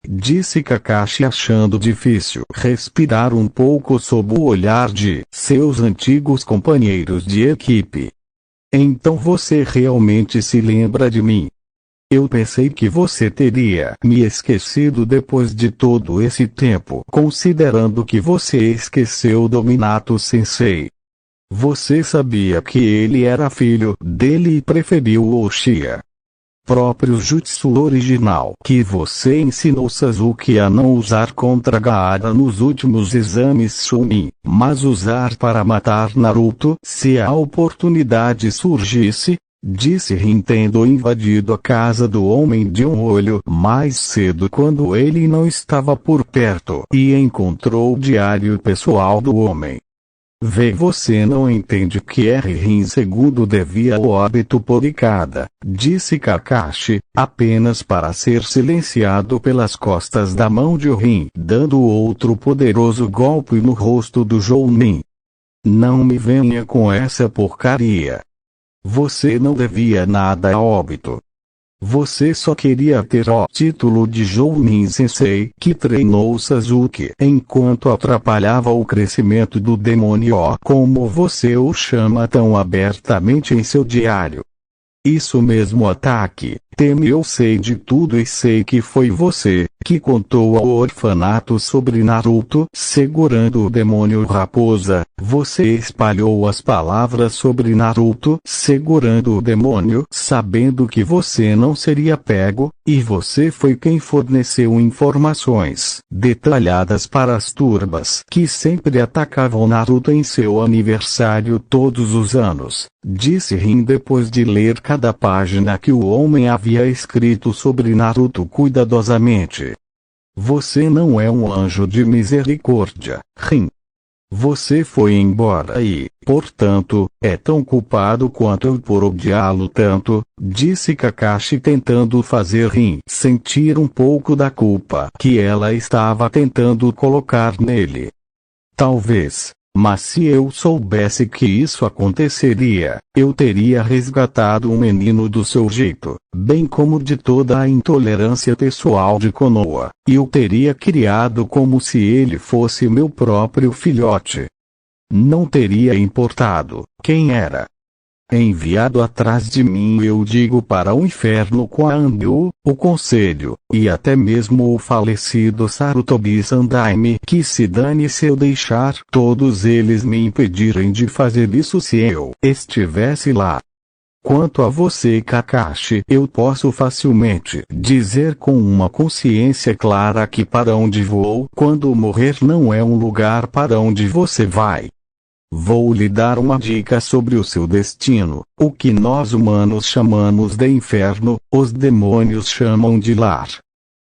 Disse Kakashi achando difícil respirar um pouco sob o olhar de seus antigos companheiros de equipe. Então você realmente se lembra de mim. Eu pensei que você teria me esquecido depois de todo esse tempo, considerando que você esqueceu do Minato Sensei. Você sabia que ele era filho dele e preferiu o Uchiha. Próprio jutsu original que você ensinou Sasuke a não usar contra Gaara nos últimos exames Chunin, mas usar para matar Naruto se a oportunidade surgisse, disse Rin tendo invadido a casa do Homem de um Olho mais cedo quando ele não estava por perto e encontrou o diário pessoal do homem. Você não entende que Rin segundo devia o óbito por Ikada, disse Kakashi, apenas para ser silenciado pelas costas da mão de Rin, dando outro poderoso golpe no rosto do Jounin. Não me venha com essa porcaria. Você não devia nada a óbito. Você só queria ter o título de Jounin Sensei que treinou Sasuke enquanto atrapalhava o crescimento do demônio como você o chama tão abertamente em seu diário. Isso mesmo ataque, Temi, eu sei de tudo e sei que foi você que contou ao orfanato sobre Naruto segurando o demônio raposa, você espalhou as palavras sobre Naruto segurando o demônio sabendo que você não seria pego, e você foi quem forneceu informações detalhadas para as turbas que sempre atacavam Naruto em seu aniversário todos os anos, disse Rin depois de ler cada página que o homem havia escrito sobre Naruto cuidadosamente. Você não é um anjo de misericórdia, Rin. Você foi embora e, portanto, é tão culpado quanto eu por odiá-lo tanto, disse Kakashi tentando fazer Rin sentir um pouco da culpa que ela estava tentando colocar nele. Talvez. Mas se eu soubesse que isso aconteceria, eu teria resgatado o menino do seu jeito, bem como de toda a intolerância pessoal de Konoha, e o teria criado como se ele fosse meu próprio filhote. Não teria importado quem era enviado atrás de mim, eu digo para o inferno com a Anbu, o conselho, e até mesmo o falecido Sarutobi Sandaime, que se dane se eu deixar todos eles me impedirem de fazer isso se eu estivesse lá. Quanto a você, Kakashi, eu posso facilmente dizer com uma consciência clara que para onde vou quando morrer não é um lugar para onde você vai. Vou lhe dar uma dica sobre o seu destino, o que nós humanos chamamos de inferno, os demônios chamam de lar.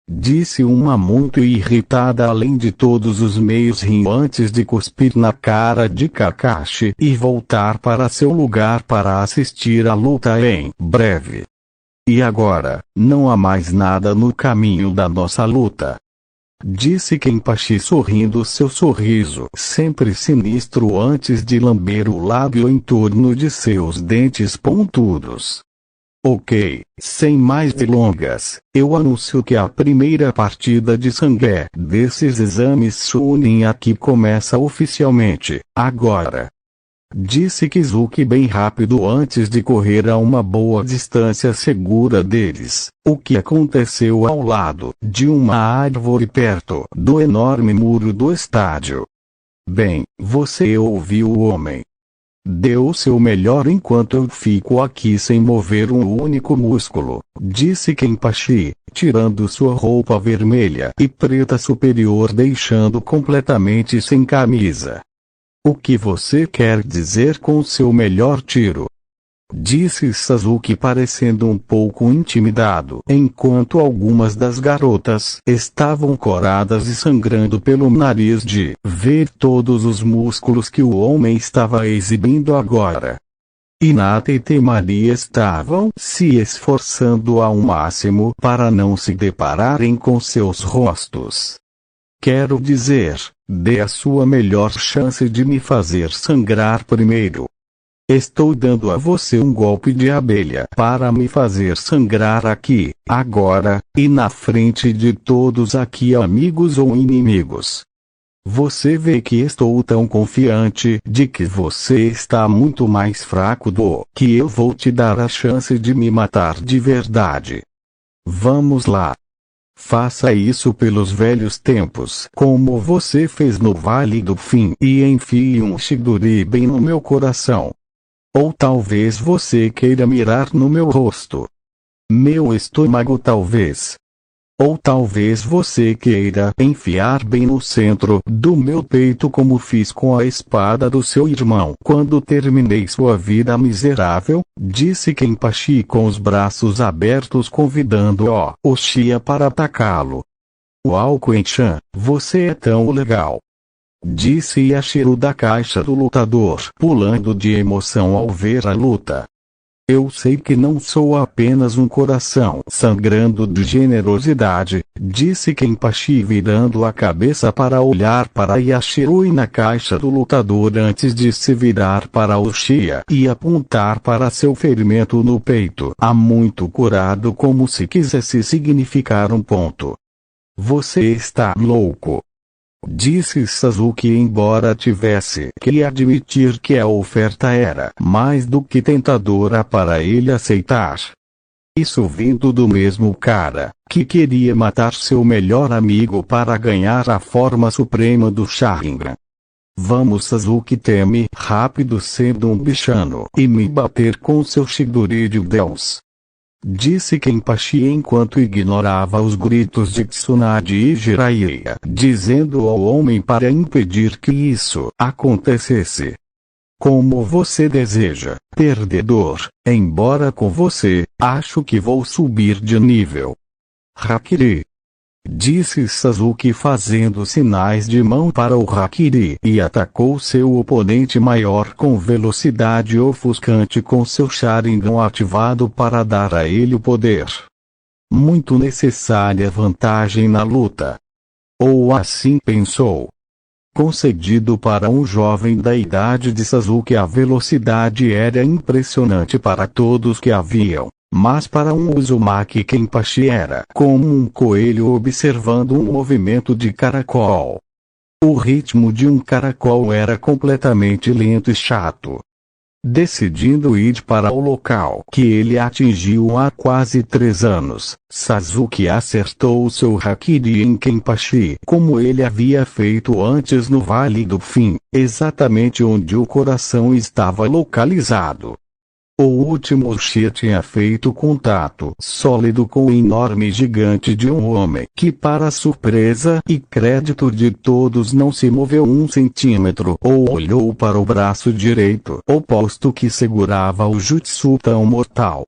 Disse uma muito irritada além de todos os meios Rin antes de cuspir na cara de Kakashi e voltar para seu lugar para assistir à luta em breve. E agora, não há mais nada no caminho da nossa luta. Disse Kenpachi sorrindo seu sorriso sempre sinistro antes de lamber o lábio em torno de seus dentes pontudos. Ok, sem mais delongas, eu anuncio que a primeira partida de sangue desses exames Chunin aqui começa oficialmente, agora. Disse Kizuki bem rápido antes de correr a uma boa distância segura deles, o que aconteceu ao lado de uma árvore perto do enorme muro do estádio. Bem, você ouviu o homem. Deu o seu melhor enquanto eu fico aqui sem mover um único músculo, disse Kenpachi, tirando sua roupa vermelha e preta superior deixando completamente sem camisa. O que você quer dizer com seu melhor tiro? Disse Sasuke parecendo um pouco intimidado, enquanto algumas das garotas estavam coradas e sangrando pelo nariz de ver todos os músculos que o homem estava exibindo agora. Hinata e Temari estavam se esforçando ao máximo para não se depararem com seus rostos. Quero dizer, dê a sua melhor chance de me fazer sangrar primeiro. Estou dando a você um golpe de abelha para me fazer sangrar aqui, agora, e na frente de todos aqui amigos ou inimigos. Você vê que estou tão confiante de que você está muito mais fraco do que eu vou te dar a chance de me matar de verdade. Vamos lá. Faça isso pelos velhos tempos, como você fez no Vale do Fim, e enfie um Chidori bem no meu coração. Ou talvez você queira mirar no meu rosto. Meu estômago talvez. Ou talvez você queira enfiar bem no centro do meu peito como fiz com a espada do seu irmão quando terminei sua vida miserável, disse Kenpachi com os braços abertos convidando o Xia para atacá-lo. Uau Quen-chan, você é tão legal! Disse Yashiro da caixa do lutador pulando de emoção ao ver a luta. Eu sei que não sou apenas um coração sangrando de generosidade, disse Kenpachi virando a cabeça para olhar para Yashiro e na caixa do lutador antes de se virar para o Xia e apontar para seu ferimento no peito, muito curado como se quisesse significar um ponto. Você está louco? Disse Sasuke embora tivesse que admitir que a oferta era mais do que tentadora para ele aceitar. Isso vindo do mesmo cara que queria matar seu melhor amigo para ganhar a forma suprema do Sharingan. Vamos Sasuke teme rápido sendo um bichano e me bater com seu Chidori de Deus. Disse Kenpachi enquanto ignorava os gritos de Tsunade e Jiraiya, dizendo ao homem para impedir que isso acontecesse. Como você deseja, perdedor, embora com você, acho que vou subir de nível. Hakiri. Disse Sasuke fazendo sinais de mão para o Hakiri e atacou seu oponente maior com velocidade ofuscante com seu Sharingan ativado para dar a ele o poder. Muito necessária vantagem na luta. Ou assim pensou. Concedido para um jovem da idade de Sasuke a velocidade era impressionante para todos que a viam. Mas para um Uzumaki Kenpachi era como um coelho observando um movimento de caracol. O ritmo de um caracol era completamente lento e chato. Decidindo ir para o local que ele atingiu há quase 3 anos, Sasuke acertou seu Hakiri em Kenpachi como ele havia feito antes no Vale do Fim, exatamente onde o coração estava localizado. O último Xia tinha feito contato sólido com o enorme gigante de um homem que para surpresa e crédito de todos não se moveu 1 centímetro ou olhou para o braço direito oposto que segurava o jutsu tão mortal.